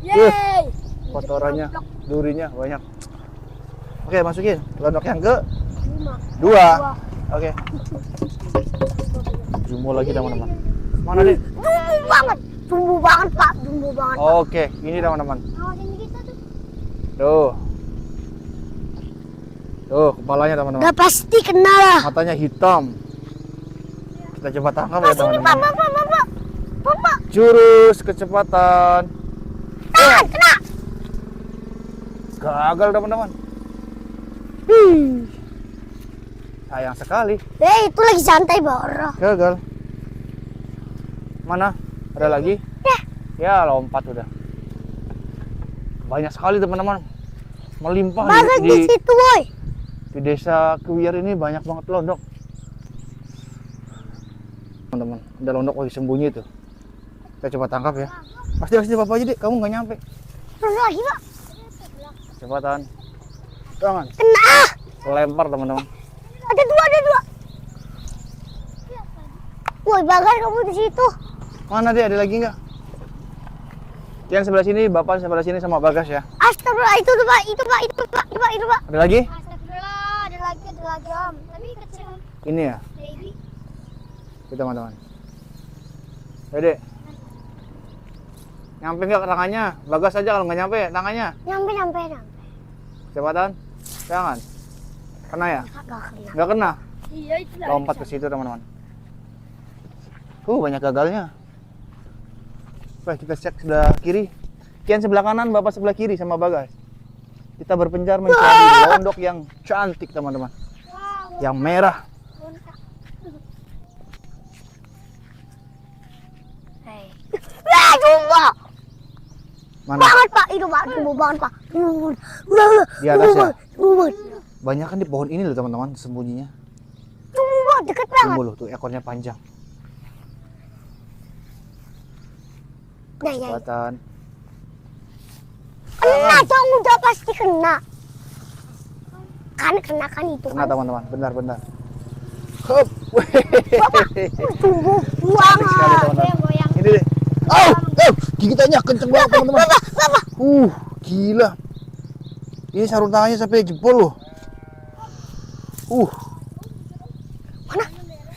Yeay. Kotorannya, durinya banyak. Oke, masukin londok yang ke 2. Oke. Jumbo lagi teman-teman. Mana deh? Jumbo banget pak. Oke, ini teman-teman. Awasin kita tuh. Tuh. Tuh, kepalanya teman-teman. Udah pasti kena lah. Matanya hitam. Kita coba tangkap ya Sini, teman-teman. Bapak. Jurus kecepatan. Tahan, kena. Gagal teman-teman. Sayang sekali. Itu lagi santai, Boro. Gagal. Mana? Ada lagi? Ya, lompat udah. Banyak sekali teman-teman. Melimpah Bagas di situ, woi. di desa Kuwiar ini banyak banget londok. Teman-teman, ada londok lagi sembunyi tuh. Kita coba tangkap ya. Pasti Bapak aja deh, kamu nggak nyampe. Terus lagi, Pak. Cepatan. Jangan. Kena. Lempar teman-teman. Ada dua. Woi, Bagas kamu di situ. Mana dia? Ada lagi nggak? Yang sebelah sini, Bapak sebelah sini sama Bagas ya. Astagfirullah, itu tuh, Pak. Itu, Pak. Ada lagi? Astagfirullah, ada lagi, Om. Tapi kecil. Ini ya. Baby. Itu teman-teman. Dede. Nyampe nggak tangannya? Bagas aja kalau nggak nyampe tangannya. Nyampe. Cepatan. Jangan. Kena ya? Gak kena. Nggak kena. Iya, itu lah. Lompat ke situ teman-teman. Banyak gagalnya. Baik, kita cek sebelah kiri. Kian sebelah kanan, Bapak sebelah kiri sama Bagas. Kita berpencar mencari londok yang cantik teman-teman. Yang merah. Jumbo. Mana? Banget, Pak. Itu, Pak. Jumbo banget, Pak. Di atas ya? Jumbo. Banyak kan di pohon ini loh teman-teman sembunyinya. Jumbo, deket banget. Tunggu loh, tuh ekornya panjang. Nah, ya. Cepatan. Kena dong, udah pasti kena. Kan kena kan itu Kena kan. teman-teman, benar. Hup. Jumbo Cantik sekali banget. teman-teman. Ini deh. Gigitannya kenceng banget teman-teman. Gila. Ini sarung tangannya sampai jebol loh.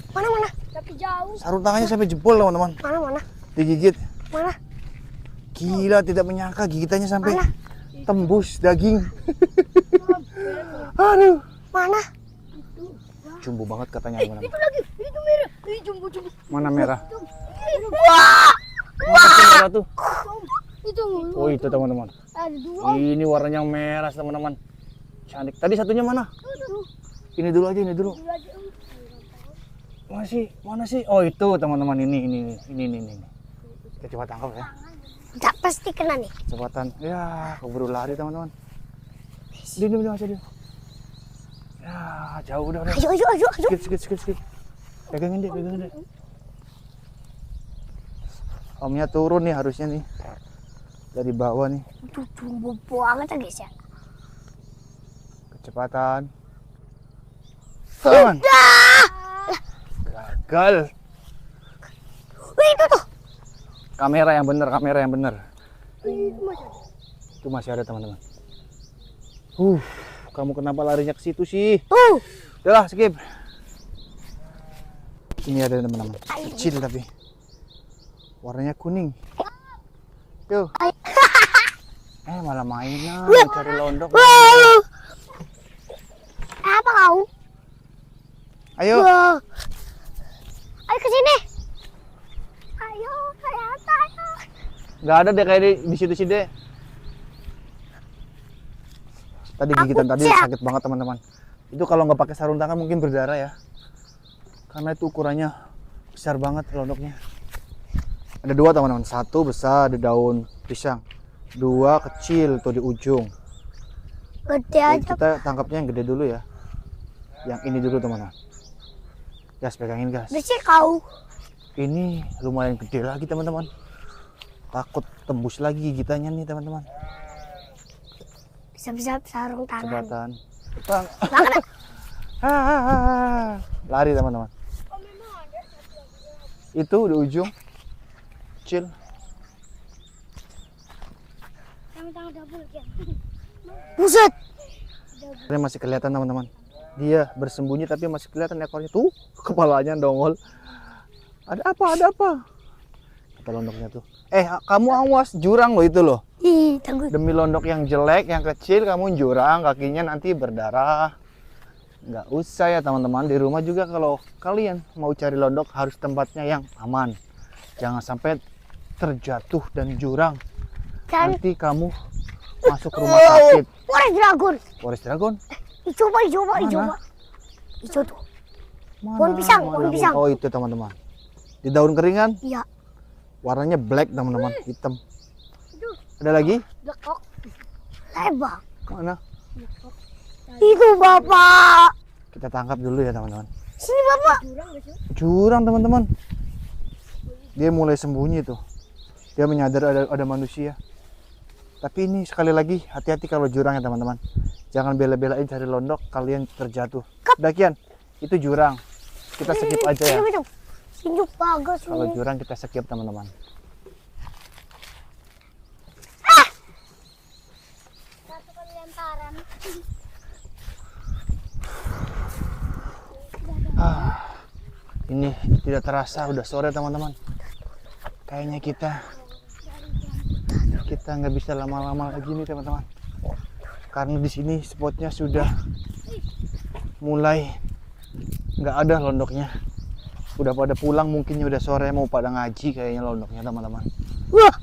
Mana? Tapi jauh. Sarung tangannya sampai jebol teman-teman. Mana? Digigit. Mana? Gila, tidak menyangka gigitannya sampai Mana? tembus daging. Aduh. Mana? Jumbo banget katanya teman-teman. Itu lagi, itu merah. Ini jumbo. Mana merah? Wah! Mana sih merah tuh? Itu. Oh, itu teman-teman. Ada dua. Ini warnanya merah teman-teman. Cantik. Tadi satunya mana? Ini dulu aja, ini dulu. Mana sih? Oh, itu teman-teman, ini. Kita coba tangkap ya. Tak pasti kena nih. Cepatan. Ya, keburu lari teman-teman. Ini aja dia. Ya, jauh udah. Ayo. Sikit. Pegangin deh. Omnya turun nih harusnya nih. Dari bawah nih. Itu jumbo banget ya guys ya. Kecepatan. Tangan. Gagal. Wih, itu tuh. Kamera yang bener. Itu masih ada teman-teman. Kamu kenapa larinya ke situ sih? Udahlah, skip. Ini ada teman-teman. Kecil tapi warnanya kuning. Tuh. Malah mainan cari londok. Apa kau? Ayo. Ayo ke sini. Ayo. Nggak ada deh kayak di situ sih deh. Tadi gigitan tadi sakit banget teman-teman. Itu kalau nggak pakai sarung tangan mungkin berdarah ya. Karena itu ukurannya besar banget londoknya. Ada dua teman-teman. Satu besar di daun pisang. Dua kecil tuh di ujung. Gede Jadi aja. kita tangkapnya yang gede dulu ya. Yang ini dulu teman-teman. Gas, pegangin gas. Bersih kau. Ini lumayan gede lagi teman-teman. Takut tembus lagi gigitannya nih teman-teman. Bisa sarung tangan. Cepatan. Lari teman-teman. Itu di ujung. Kecil. Buset. Ini masih kelihatan teman-teman. Dia bersembunyi tapi masih kelihatan ekornya tuh. Kepalanya dongol. Ada apa? Kata londoknya tuh. Kamu awas, jurang loh itu loh. Tunggu. Demi londok yang jelek, yang kecil kamu jurang, kakinya nanti berdarah. Nggak usah ya teman-teman, di rumah juga kalau kalian mau cari londok harus tempatnya yang aman. Jangan sampai terjatuh dan jurang. Dan Nanti kamu masuk rumah sakit. Forest Dragon. Forest Dragon? Coba. Mana? Itu tuh. Mana? Pohon pisang, Mana? pohon pisang. Oh itu teman-teman. Di daun keringan, Iya. warnanya black teman-teman, hitam. Ada lagi? Lekok. Lebar. Mana? Itu Bapak. Kita tangkap dulu ya teman-teman. Sini Bapak. Jurang teman-teman. Dia mulai sembunyi tuh. Dia menyadar ada manusia. Tapi ini sekali lagi hati-hati kalau jurang ya teman-teman. Jangan bela-belain cari londok, kalian terjatuh. Dakian, itu jurang. Kita skip aja ya. Sini bagus Kalau ini. jurang kita skip teman-teman. Satu lemparan. Ini tidak terasa udah sore teman-teman. Kayaknya kita nggak bisa lama-lama lagi nih teman-teman. Karena di sini spotnya sudah mulai nggak ada londoknya. Udah pada pulang, mungkin udah sore mau pada ngaji kayaknya londoknya teman-teman. Wah,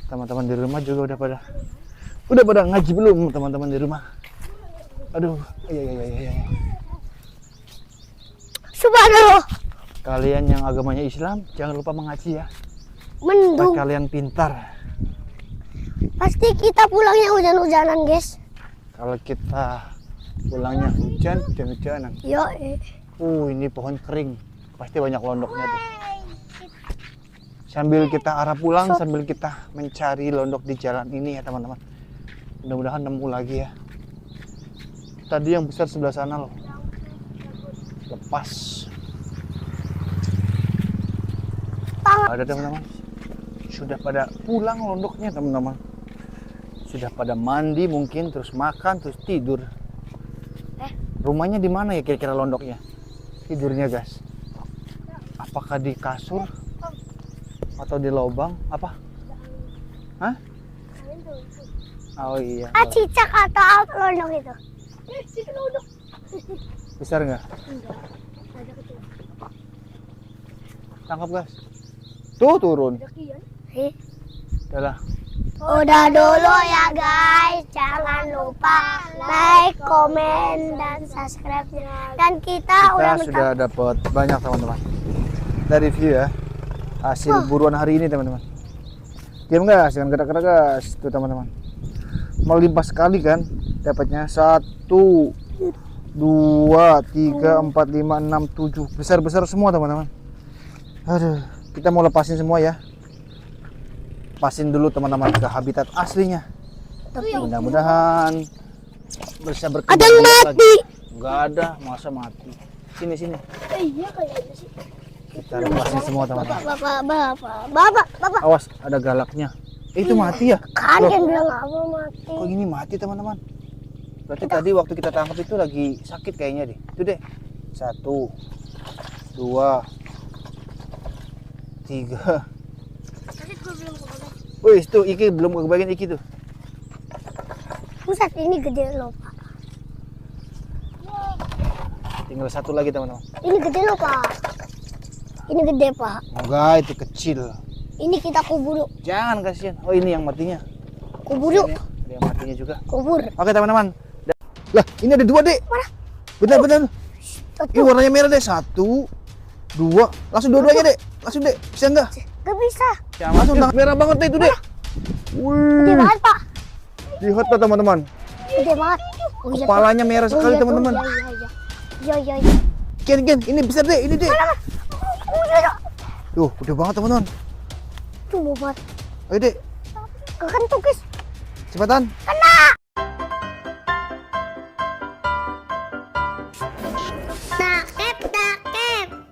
Teman-teman di rumah juga udah pada ngaji belum teman-teman di rumah? Aduh, iya. subhanallah. Kalian yang agamanya Islam jangan lupa mengaji ya. Mendung. Supaya kalian pintar. Pasti kita pulangnya hujan-hujanan, guys. Kalau kita pulangnya hujan-hujanan. Yo, Ini pohon kering. Pasti banyak londoknya tuh. Sambil kita arah pulang, sambil kita mencari londok di jalan ini ya teman-teman. Mudah-mudahan nemu lagi ya. Tadi yang besar sebelah sana loh. Lepas. Ada teman-teman. Sudah pada pulang londoknya teman-teman. Sudah pada mandi mungkin, terus makan, terus tidur. Rumahnya di mana ya kira-kira londoknya? Tidurnya guys. Apakah di kasur? Atau di lubang? Apa? Hah? Oh iya. cicak atau londok itu? Besar nggak? Tangkap guys. Tuh turun. Udah. Udah dulu ya guys, jangan lupa like, komen, dan subscribe. Dan kita udah Sudah dapat banyak teman-teman. Dari view ya. Hasil buruan hari ini teman-teman. Diam gas, jangan gerak-gerak gas. Tuh teman-teman. Melimpah sekali kan dapatnya. 1, 2, 3, 4, 5, 6, 7. Besar-besar semua teman-teman. Aduh, kita mau lepasin semua ya. Lepasin dulu teman-teman ke habitat aslinya. Mudah-mudahan bisa berkembang. Ada yang mati. Enggak ada, masa mati. Sini. Iya kayaknya sih. Kita lepasin semua teman-teman. Bapak. Awas, ada galaknya. Itu mati ya? Kan Loh, kan bilang apa mati. kok gini mati teman-teman? Berarti tadi waktu kita tangkap itu lagi sakit kayaknya deh. Itu deh. 1, 2, 3. Wih, tuh iki belum kebagian iki tuh. Pusat ini gede loh Pak. Tinggal satu lagi teman-teman. Ini gede loh Pak. Ini gede Pak. Enggak, itu kecil. Ini kita kubur. Jangan kasihan. Oh, ini yang matinya. Kubur. Ada yang matinya juga. Kubur. Oke teman-teman. Lah, ini ada 2 dek. Mana? Bentar. Ini Tuh, warnanya merah deh. 1, 2. Langsung dua-duanya dek. Langsung dek. Bisa enggak? gak bisa. Ya, langsung merah banget deh itu dek. Gede Wih. banget Pak. Lihat tuh teman-teman. Gede banget. Oh, iya, Kepalanya merah Pak. sekali iya, teman-teman. Iya. Gen, ini besar deh. Ini dek. Oh, iya. Tuh, gede banget teman-teman. Tuh banget. Ayo dek. Kekentuk guys. Cepetan.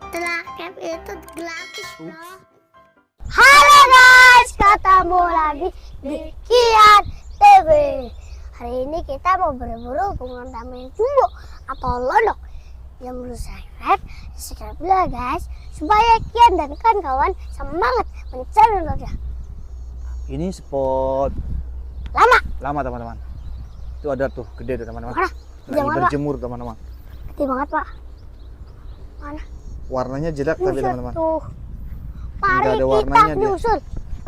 Telakep itu gratis loh. Halo guys, ketemu lagi di Kian TV. Hari ini kita mau berburu bunga tameng jumbo atau londok. Yang belum subscribe dulu ya guys, supaya Kian dan kawan-kawan semangat mencari londoknya. Ini spot Lama. lama teman-teman. Itu ada tuh gede tuh teman-teman. Mana? Lagi Yang lama. berjemur teman-teman. Gede banget, Pak. Mana? Warnanya jelek tapi Buset, teman-teman. tuh. Mari Nggak ada kita warnanya dia. nyusul.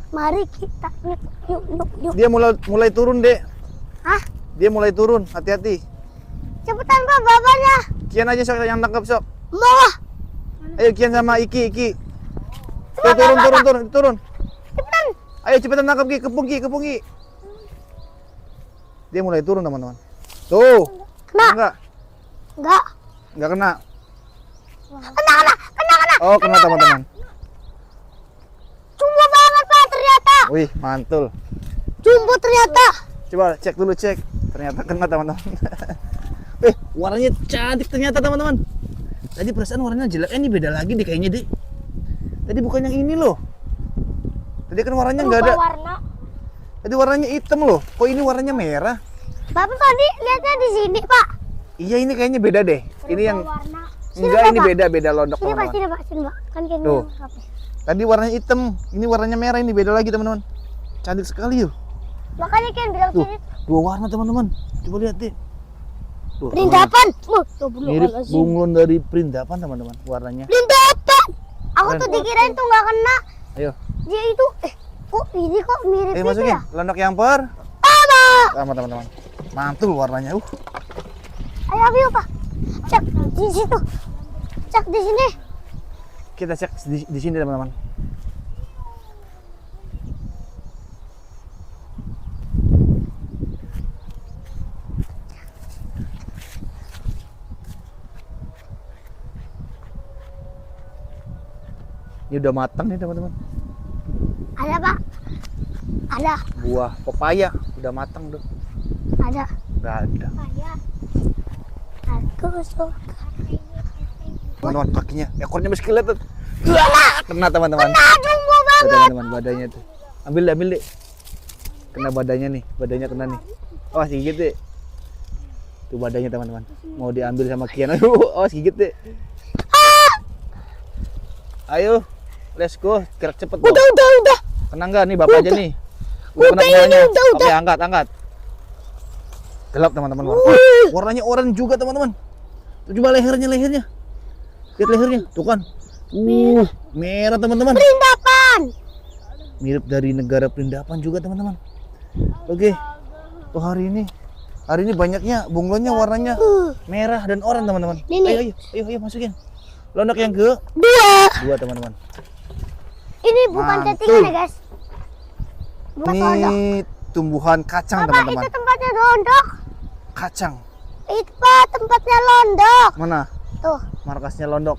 Mari kita yuk. Dia mulai turun, Dek. Hah? Dia mulai turun, hati-hati. Cepetan, Pak, bapaknya. Kian aja sok yang tangkap sok. Bawah. Ayo Kian sama Iki. Tuh, turun. Cepetan. Ayo cepetan tangkap Ki, kepung Ki. Dia mulai turun teman-teman. Tuh. Kena. Enggak Enggak. kena. Kena. Oh, kena teman-teman. Jumbo banget, Pak, ternyata. Wih, mantul. Jumbo ternyata. Coba cek dulu. Ternyata kena teman-teman. Warnanya cantik ternyata teman-teman. Tadi perasaan warnanya jelek. Ini beda lagi deh kayaknya deh. Tadi bukan yang ini loh. Tadi kan warnanya nggak ada. Warna. Tadi warnanya hitam loh. Kok ini warnanya merah? Bapak tadi lihatnya di sini, Pak. Iya, ini kayaknya beda deh. Ini yang warna. enggak, ini beda londok Sini, Pak, teman-teman. sini, Pak. Kan kayaknya Tuh. apa? Tadi warnanya hitam, ini warnanya merah, ini beda lagi teman-teman. Cantik sekali yuk. Makanya kan bilang Tuh, sini dua warna teman-teman. Coba lihat deh. Tuh, perindapan. mirip bunglon dari perindapan teman-teman warnanya. Perindapan. Aku Keren. tuh dikirain tuh nggak kena. Ayo, Dia itu kok ini kok mirip itu masukin ya? londok yang sama teman-teman. Mantul warnanya. Ayo, Pak. Cek di situ. Cek di sini. Kita cek di sini teman-teman. Ini udah matang nih teman-teman. Ada, Pak. Ada. Buah pepaya udah matang tuh. Ada. Nggak ada. Aku suka. Teman-teman kakinya, ekornya masih kelihatan. Kena teman-teman. Jumbo banget. Tuh, teman-teman badannya tuh. Ambil deh. Kena badannya nih, badannya kena nih. Awas gigit deh. Tuh badannya teman-teman. Mau diambil sama Kian. Awas gigit deh. Ayo, let's go. Gerak cepet dong. Udah. Kena nggak nih bapak aja nih? Udah kena Udah, semuanya. ini udah. Oke, angkat. Gelap teman-teman. Warnanya oranye juga teman-teman. Tuh, coba lehernya. Lihat lehernya, tuh kan. Merah teman-teman. Perindapan. Mirip dari negara perindapan juga teman-teman. Oke. Oh, hari ini banyaknya bunglonnya warnanya merah dan oranye teman-teman. Ini. Ayo masukin. Londok yang ke dua teman-teman. Ini bukan Mantul. chattingan ya, guys. Bukan londok. Ini tumbuhan kacang Bapak, teman-teman. itu tempatnya londok. Kacang. Itu, Pak, tempatnya londok. Mana? Tuh. Markasnya londok.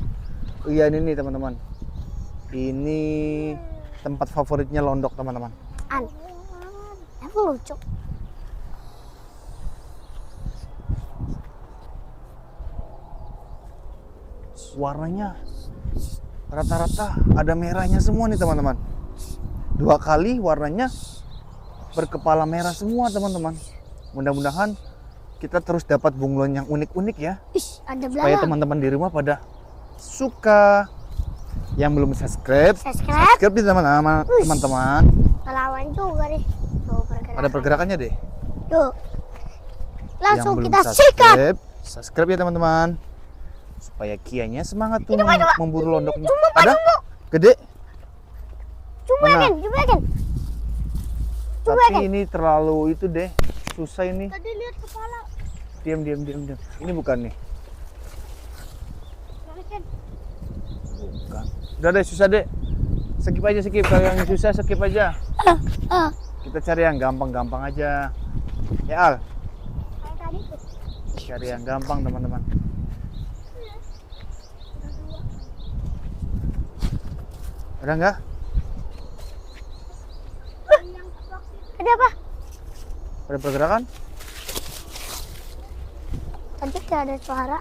Oh, iya ini nih teman-teman. Ini tempat favoritnya londok teman-teman. Aku lucu. Warnanya rata-rata ada merahnya semua nih teman-teman. Dua kali warnanya berkepala merah semua teman-teman. Mudah-mudahan kita terus dapat bunglon yang unik-unik ya. Ih, ada Supaya belalang. teman-teman di rumah pada suka. Yang belum subscribe Subscribe. di teman-teman. Melawan juga nih. Tuh, pergerakan. Ada pergerakannya deh. Tuh. Langsung Yang belum kita sikat. subscribe ya teman-teman. Supaya Kianya semangat tuh Pak, coba. memburu londoknya. Jumbo, Pak, Ada? jumbo. Gede? Coba Mana? kan, coba kan. Coba Tapi kan. ini terlalu itu deh. Susah ini. Tadi lihat kepala. Diam. Ini bukan nih. Kan. Bukan. Udah deh, susah deh. Skip aja. Kalau yang susah skip aja. Kita cari yang gampang-gampang aja. Ya Al, Kayak tadi tuh. cari yang gampang teman-teman. Ada nggak? Ada apa? Ada pergerakan? Tadi kayak ada suara.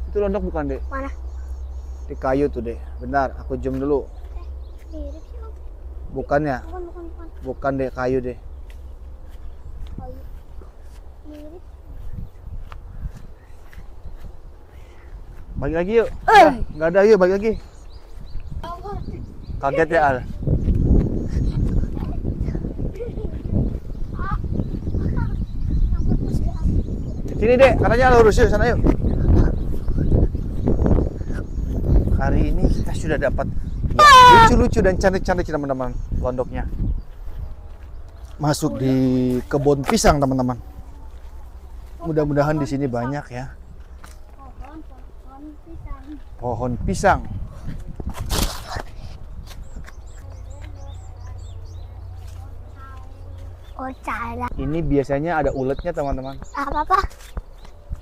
Itu londok bukan deh? Mana? Di kayu tuh deh. Bentar, aku zoom dulu. Mirip sih, Om. Bukan ya? Bukan. Bukan deh, kayu deh. Kayu. Mirip. Balik lagi yuk. Nggak ada, yuk balik lagi. Kaget ya Al? Sini dek, katanya lurus yuk, sana yuk. Hari ini kita sudah dapat lucu-lucu dan cantik-cantik teman-teman londoknya. Masuk di kebun pisang teman-teman. Mudah-mudahan di sini banyak ya. Pohon pisang. Oh, cara. Ini biasanya ada uletnya teman-teman. Apa?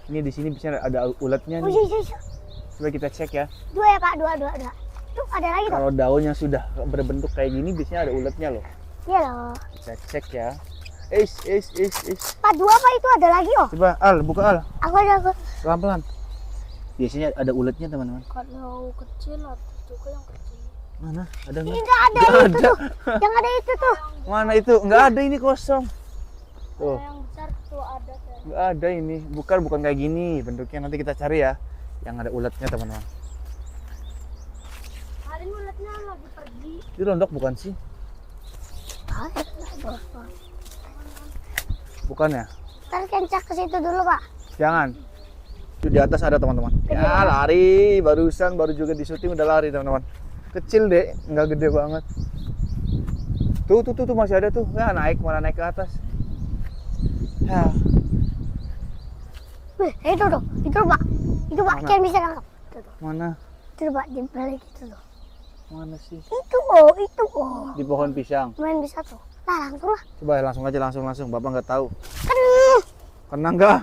Ini di sini biasanya ada uletnya Oh, nih. iya. Coba kita cek ya. Dua ya, Pak. Dua. Tuh, ada lagi tuh. Kalau daunnya sudah berbentuk kayak gini biasanya ada uletnya loh. Iya loh. Kita cek ya. Pak, dua Pak, itu ada lagi oh. Coba Al, buka Al. Aku ada. Pelan-pelan. Biasanya ada uletnya teman-teman. Kalau kecil atau juga yang kecil. Mana? Ada Ini nggak? enggak ada Nggak itu ada. tuh. Yang ada itu tuh. Mana itu? Nggak ada, ini kosong. Tuh, Yang besar tuh ada kan. nggak ada ini. Bukan kayak gini bentuknya. Nanti kita cari ya. Yang ada uletnya teman-teman. Hari ini ulatnya lagi pergi. Ini rondok bukan sih? Bukan ya? Ntar kencak ke situ dulu Pak. Jangan. Itu di atas ada teman-teman. Ya lari. Barusan baru juga di syuting udah lari teman-teman. Kecil deh, nggak gede banget. Tuh masih ada tuh. Ya naik, mana naik ke atas. Ya. Wih, itu tuh Pak. Itu Pak, Mana? Kian bisa nangkap. Itu tuh. Mana? Itu Pak, di balik itu tuh. Mana sih? Itu oh. Di pohon pisang. Main bisa tuh. Nah, langsung lah. Coba langsung aja langsung. Bapak nggak tahu. Kan. Kena nggak?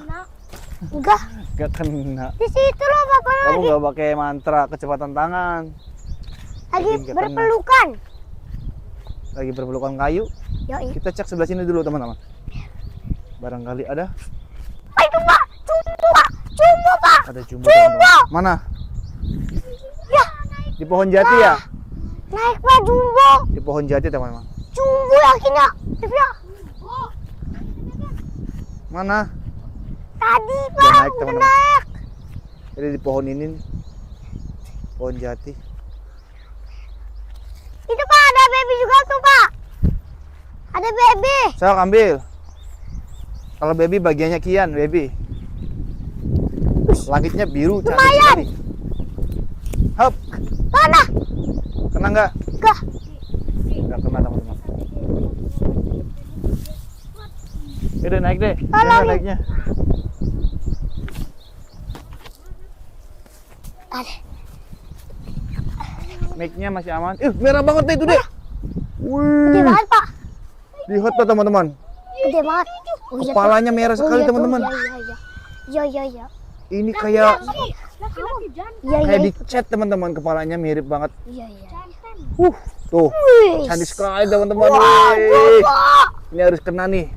Enggak. Nggak kena. Di situ loh Bapak Kamu nggak pakai mantra kecepatan tangan. lagi nggak kena. berpelukan. Lagi berpelukan kayu. Yoi. Kita cek sebelah sini dulu teman-teman. Barangkali ada. Pak, itu Pak. Jumbo Pak. Ada jumbo. Teman-teman. Mana? Ya, Di pohon jati ya? naik Pak jumbo. Di pohon jati teman-teman. Jumbo yakin ya? Ya. Mana? Tadi Udah Pak, naik udah teman-teman. naik. Jadi di pohon ini nih. Pohon jati. Itu Pak, ada baby juga tuh Pak. Ada baby. Sok ambil. Kalau baby bagiannya Kian, baby. Langitnya biru, cantik Lumayan. sekali. Hop, Mana? kena nggak? Enggak. Nggak kena teman-teman. Udah naik deh. Tolong. Gimana naiknya? Ada. Mic-nya masih aman. Merah banget deh itu deh. Gede Wih, banget Pak. lihat tuh teman-teman. Gede banget. Oh, iya, Kepalanya merah tuh. sekali Oh, iya, tuh. teman-teman. Iya. Ini kayak Iya. dicat teman-teman, kepalanya mirip banget. Iya. Tuh, Wih. cantik sekali teman-teman. Wah, Wih. Bapak. Ini harus kena nih.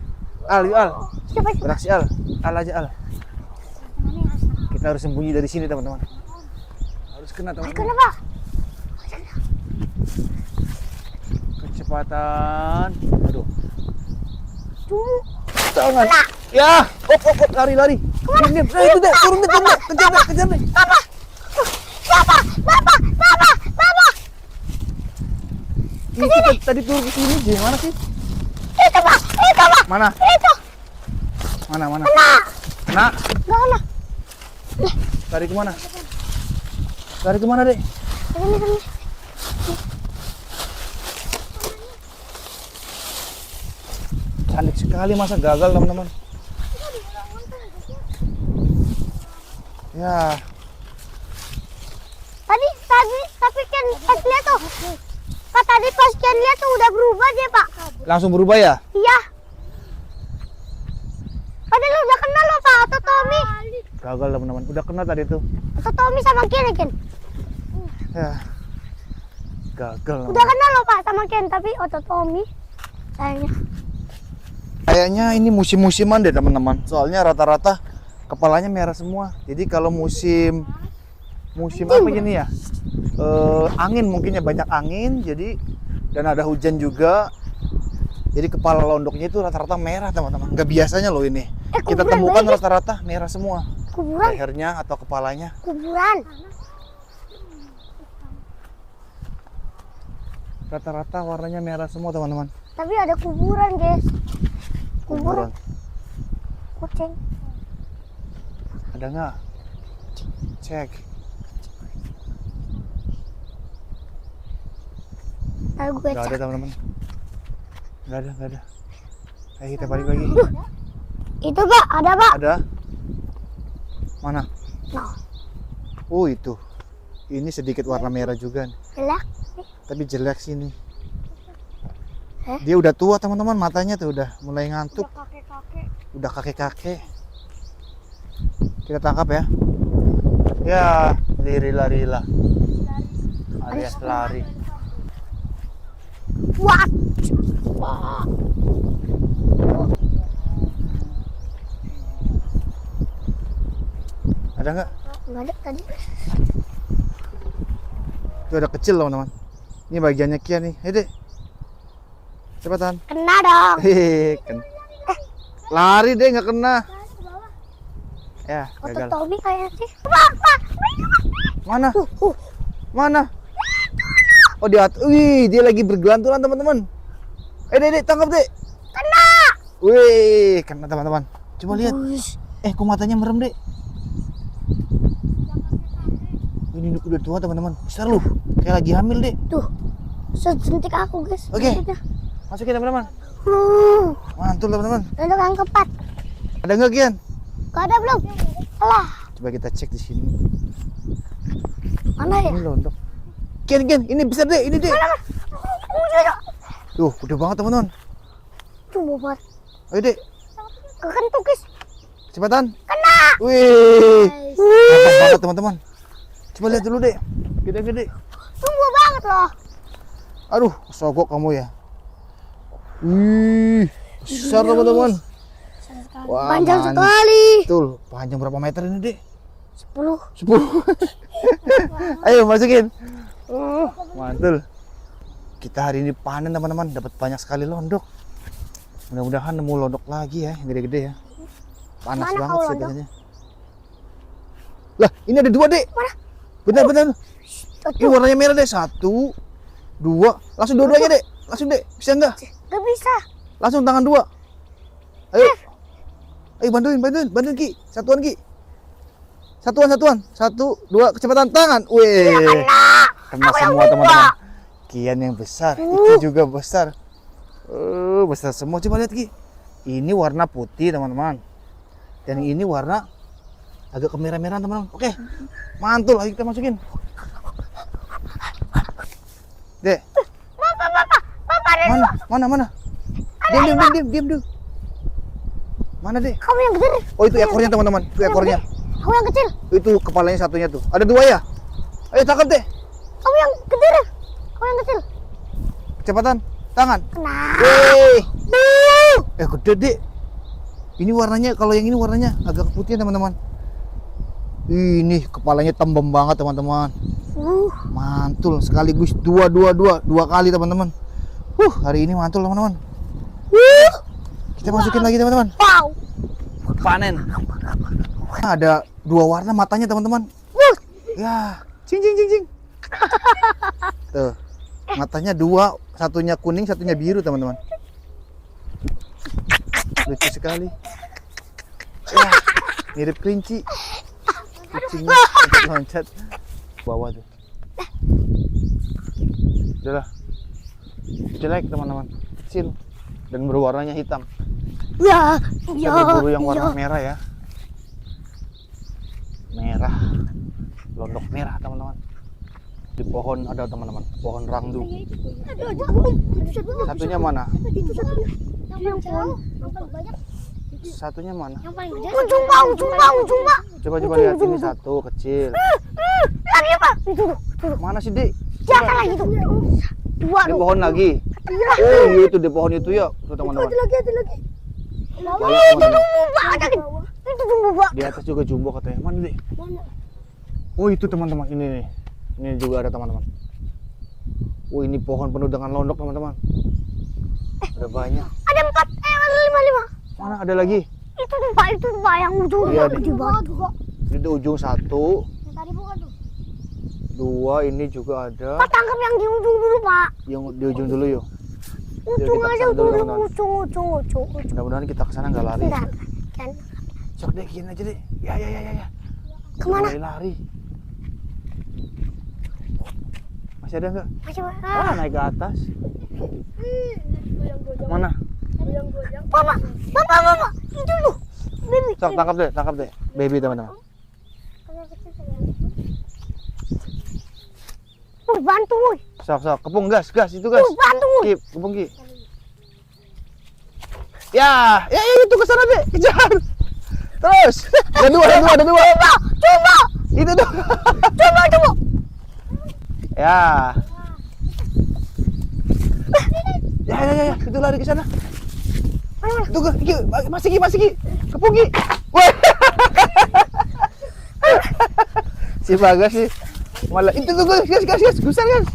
Al, yuk Al. Siapa? Beraksi Al. Al aja Al. Kita harus sembunyi dari sini teman-teman. Harus kena teman-teman. Kenapa? Kecepatan. Aduh. Jumbo. Jangan. Ya. Op, lari. Diam. Itu deh, turun deh. Kejar deh. Bapak. Ini kita tadi turun ke sini gimana sih? Itu Pak. Mana? Itu. Mana? Nah. Kena. Enggak kena. Lari kemana, Dek? Ini. Cantik sekali, masa gagal teman-teman. Ya, Tapi kan pas lihat tuh. Pak, tadi pas Kian lihat tuh udah berubah dia Pak. langsung berubah ya? Iya. Padahal udah kenal loh Pak, atau Tommy. Gagal teman-teman. Udah kena tadi tuh. Atau Tommy sama Kian ya Kian. Ya. Gagal. Udah kenal loh Pak sama Kian, tapi atau Tommy. Kayaknya. Kayaknya ini musim-musiman deh teman-teman. Soalnya rata-rata kepalanya merah semua. Jadi kalau musim apa ini ya? Angin mungkin ya, banyak angin. Jadi dan ada hujan juga. Jadi kepala londoknya itu rata-rata merah teman-teman. Nggak biasanya loh ini. Kita kuburan temukan banyak. rata-rata merah semua. Kuburan. Lehernya atau kepalanya. Kuburan. Rata-rata warnanya merah semua teman-teman. Tapi ada kuburan guys. Kuburan. Kucing. Ada nggak? Cek. Ntar gue Nggak ada cek. teman-teman. Nggak ada. Ayo kita balik lagi. Itu Pak, ada Pak. Ada? Mana? Nah, Oh itu. Ini sedikit warna merah juga nih. jelek. Tapi jelek sih ini. Eh? Dia udah tua teman-teman, matanya tuh udah mulai ngantuk. Kakek-kakek. Udah kakek-kakek. Kita tangkap ya. Ya, lari-larilah. Alias lari. Wah. Ada nggak? Nggak ada tadi. Itu ada kecil teman-teman. Ini bagiannya Kia nih. Ayo deh. Cepetan. Kena dong. Hehehe. Lari deh nggak kena. Ya, Foto gagal. Tommy kayaknya sih. Pak. Mana? Mana? Oh di atas. Wih, dia lagi bergelantungan teman-teman. Dek, tangkap dek. Kena. Wih, kena teman-teman. Coba lihat. Uish. Kok matanya merem dek? Ini udah tua teman-teman. Besar lu. Kayak lagi hamil dek. Tuh. Sejentik aku guys. Oke. Maksudnya. Masukin teman-teman. Mantul teman-teman. Untuk yang keempat. Ada nggak Kian? Gak ada belum? Alah. Coba kita cek di sini. Mana ya? Ini londok. Kian, ini besar dek. Ini dek. Tuh, udah banget teman-teman. Tuh buat. Ayo dek. Kekentuk guys. Cepetan. Kena. Wih. Mantap banget teman-teman. Coba lihat dulu dek. Gede-gede. Tunggu banget loh. Aduh, sogok kamu ya. Wih, besar teman-teman. Wah, Panjang mantul. sekali. Betul. Panjang berapa meter ini dek? 10. 10. Ayo masukin. Mantul. Kita hari ini panen teman-teman, dapat banyak sekali londok. Mudah-mudahan nemu londok lagi ya, yang gede-gede ya. Panas Mana banget kau sih londok? katanya. Lah, ini ada 2 dek. Mana? Benar. Ini Tuh. warnanya merah deh. 1, 2. Langsung dua-duanya dek. Langsung dek. Bisa nggak? Gak bisa. Langsung tangan 2. Ayo bantuin Ki. Satuan Ki. Satuan. 1, 2, kecepatan tangan. Wih. Kena semua teman-teman. Kian yang besar, Iki juga besar. Besar semua. Coba lihat Ki. Ini warna putih teman-teman. Dan ini warna agak kemerah-merahan teman-teman. Oke. Mantul, ayo kita masukin. Dek. Papa ada Mana? Diam dulu. Mana dek? kamu yang gede. Oh itu ekornya teman-teman. Itu ekornya. Kamu yang kecil. Itu kepalanya satunya tuh. Ada 2 ya? Ayo tangkap deh. Kamu yang gede deh. Kamu yang kecil. Kecepatan. Tangan. Nah. Wih. Gede dek. Ini warnanya, kalau yang ini warnanya agak putih teman-teman. Ini kepalanya tembem banget teman-teman. Mantul sekaligus 2 kali teman-teman. Hari ini mantul teman-teman. Kita masukin lagi teman-teman. Wow. Panen. Ada 2 warna matanya teman-teman. Ya, cing. Tuh, matanya 2, satunya kuning, satunya biru teman-teman. Lucu sekali. Ya, mirip kelinci. Kucingnya loncat bawah tuh. Udahlah. Jelek teman-teman, kecil dan berwarnanya hitam. Ya. Kita berburu yang warna merah ya. Merah. Londok merah teman-teman. Di pohon ada teman-teman, pohon rangdu. Satunya mana? Itu satunya. Yang jauh. Banyak. Satunya mana? Yang paling gede. Ujung Pak. Coba lihat ini satu kecil. Lagi apa? Itu. Mana sih, Dik? Jangan lagi tuh. 2 Di pohon lagi. Iya. Oh, iya itu di pohon itu ya, tuh teman-teman. Ada lagi. Banyak, Itu teman-teman. jumbo Pak. Itu jumbo Pak. Di atas juga jumbo katanya. Mana, Dik? Mana? Oh, itu teman-teman. Ini nih. Ini juga ada teman-teman. Oh, ini pohon penuh dengan londok teman-teman. Ada banyak. Ada 4, ada 5. Mana ada lagi? Itu tuh Pak, yang ujung. Iya, nih. Gede banget juga. Di ujung 1, Yang tadi bukan tuh. 2, ini juga ada. Pak tangkap yang di ujung dulu Pak. Yang di ujung dulu yuk. Ujung kita aja kesana dulu, dulu. teman-teman. Ujung. Mudah-mudahan kita kesana nggak lari. Bentar. Kan. Sok deh, gini aja deh. Ya. Kemana? Lari. Masih ada nggak? Masih Naik ke atas. Mana? Papa. Itu loh. Baby. Sok, tangkap deh. Baby, teman-teman. Bantu, woy. Sok, kepung gas, itu gas. Bantu, woy. Ki, kepung Ki. Ya, itu ke sana deh, kejar. Terus. Ada dua. Coba. Itu tuh. Coba. Ya. Ya, itu lari ke sana. Itu Ki, masih Ki. Kepung Ki. Woi. Si Bagas sih. Malah itu tuh gas, gusar gas.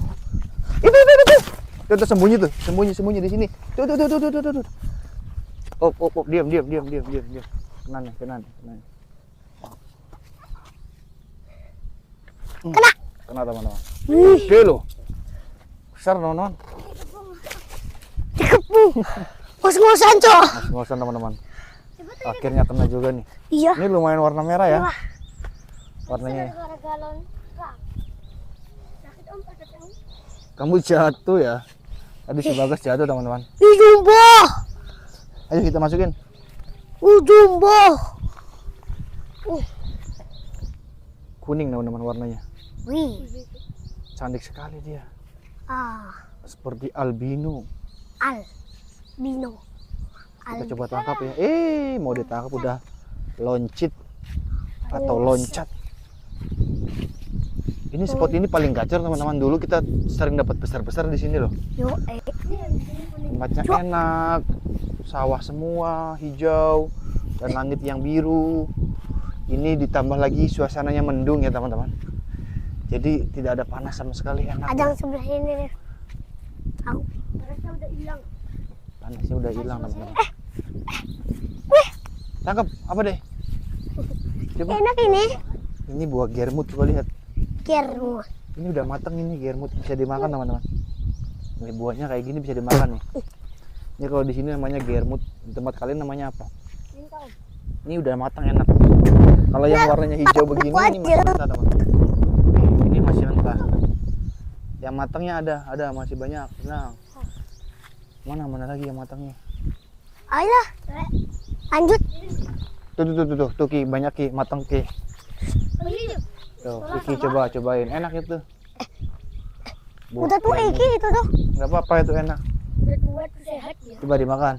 Itu sembunyi di sini. Tuh. Oh, diam. Kenan. Kena teman-teman. Oke lo. Besar teman-teman. Dikepung. Ngos-ngosan, Cok. Ngos-ngosan teman-teman. Akhirnya kena juga nih. Iya. Ini lumayan warna merah ya. Warnanya. Kamu jatuh ya. Tadi si Bagas jatuh teman-teman. Jumbo. Ayo kita masukin. Jumbo. Kuning teman-teman warnanya. Wih. Cantik sekali dia. Seperti albino. Albino. Kita coba tangkap ya. Mau ditangkap udah loncit atau loncat. Ini spot ini paling gacor teman-teman. Dulu kita sering dapat besar-besar di sini loh. Tempatnya enak, sawah semua, hijau, dan langit yang biru. Ini ditambah lagi suasananya mendung ya teman-teman. Jadi tidak ada panas sama sekali, enak. Ada yang sebelah sini nih. Panasnya udah hilang. Panasnya udah hilang teman-teman. Tangkap apa deh? Coba. Enak ini. Ini buah germut, coba lihat. Germut. Ini udah matang ini germut, bisa dimakan teman-teman. Ini buahnya kayak gini bisa dimakan nih. Ini kalau di sini namanya germut, di tempat kalian namanya apa? Ini udah matang enak. Kalau yang warnanya hijau begini ini masih mentah teman-teman. Ini masih mentah. Yang matangnya ada masih banyak. Nah, mana lagi yang matangnya? Ayo, lanjut. Tuh Ki, banyak Ki, matang Ki. Tuh, Ki cobain, enak itu. Udah tuh Iki itu tuh. Nggak apa-apa itu enak. Udah tua tuh sehat ya. Coba dimakan.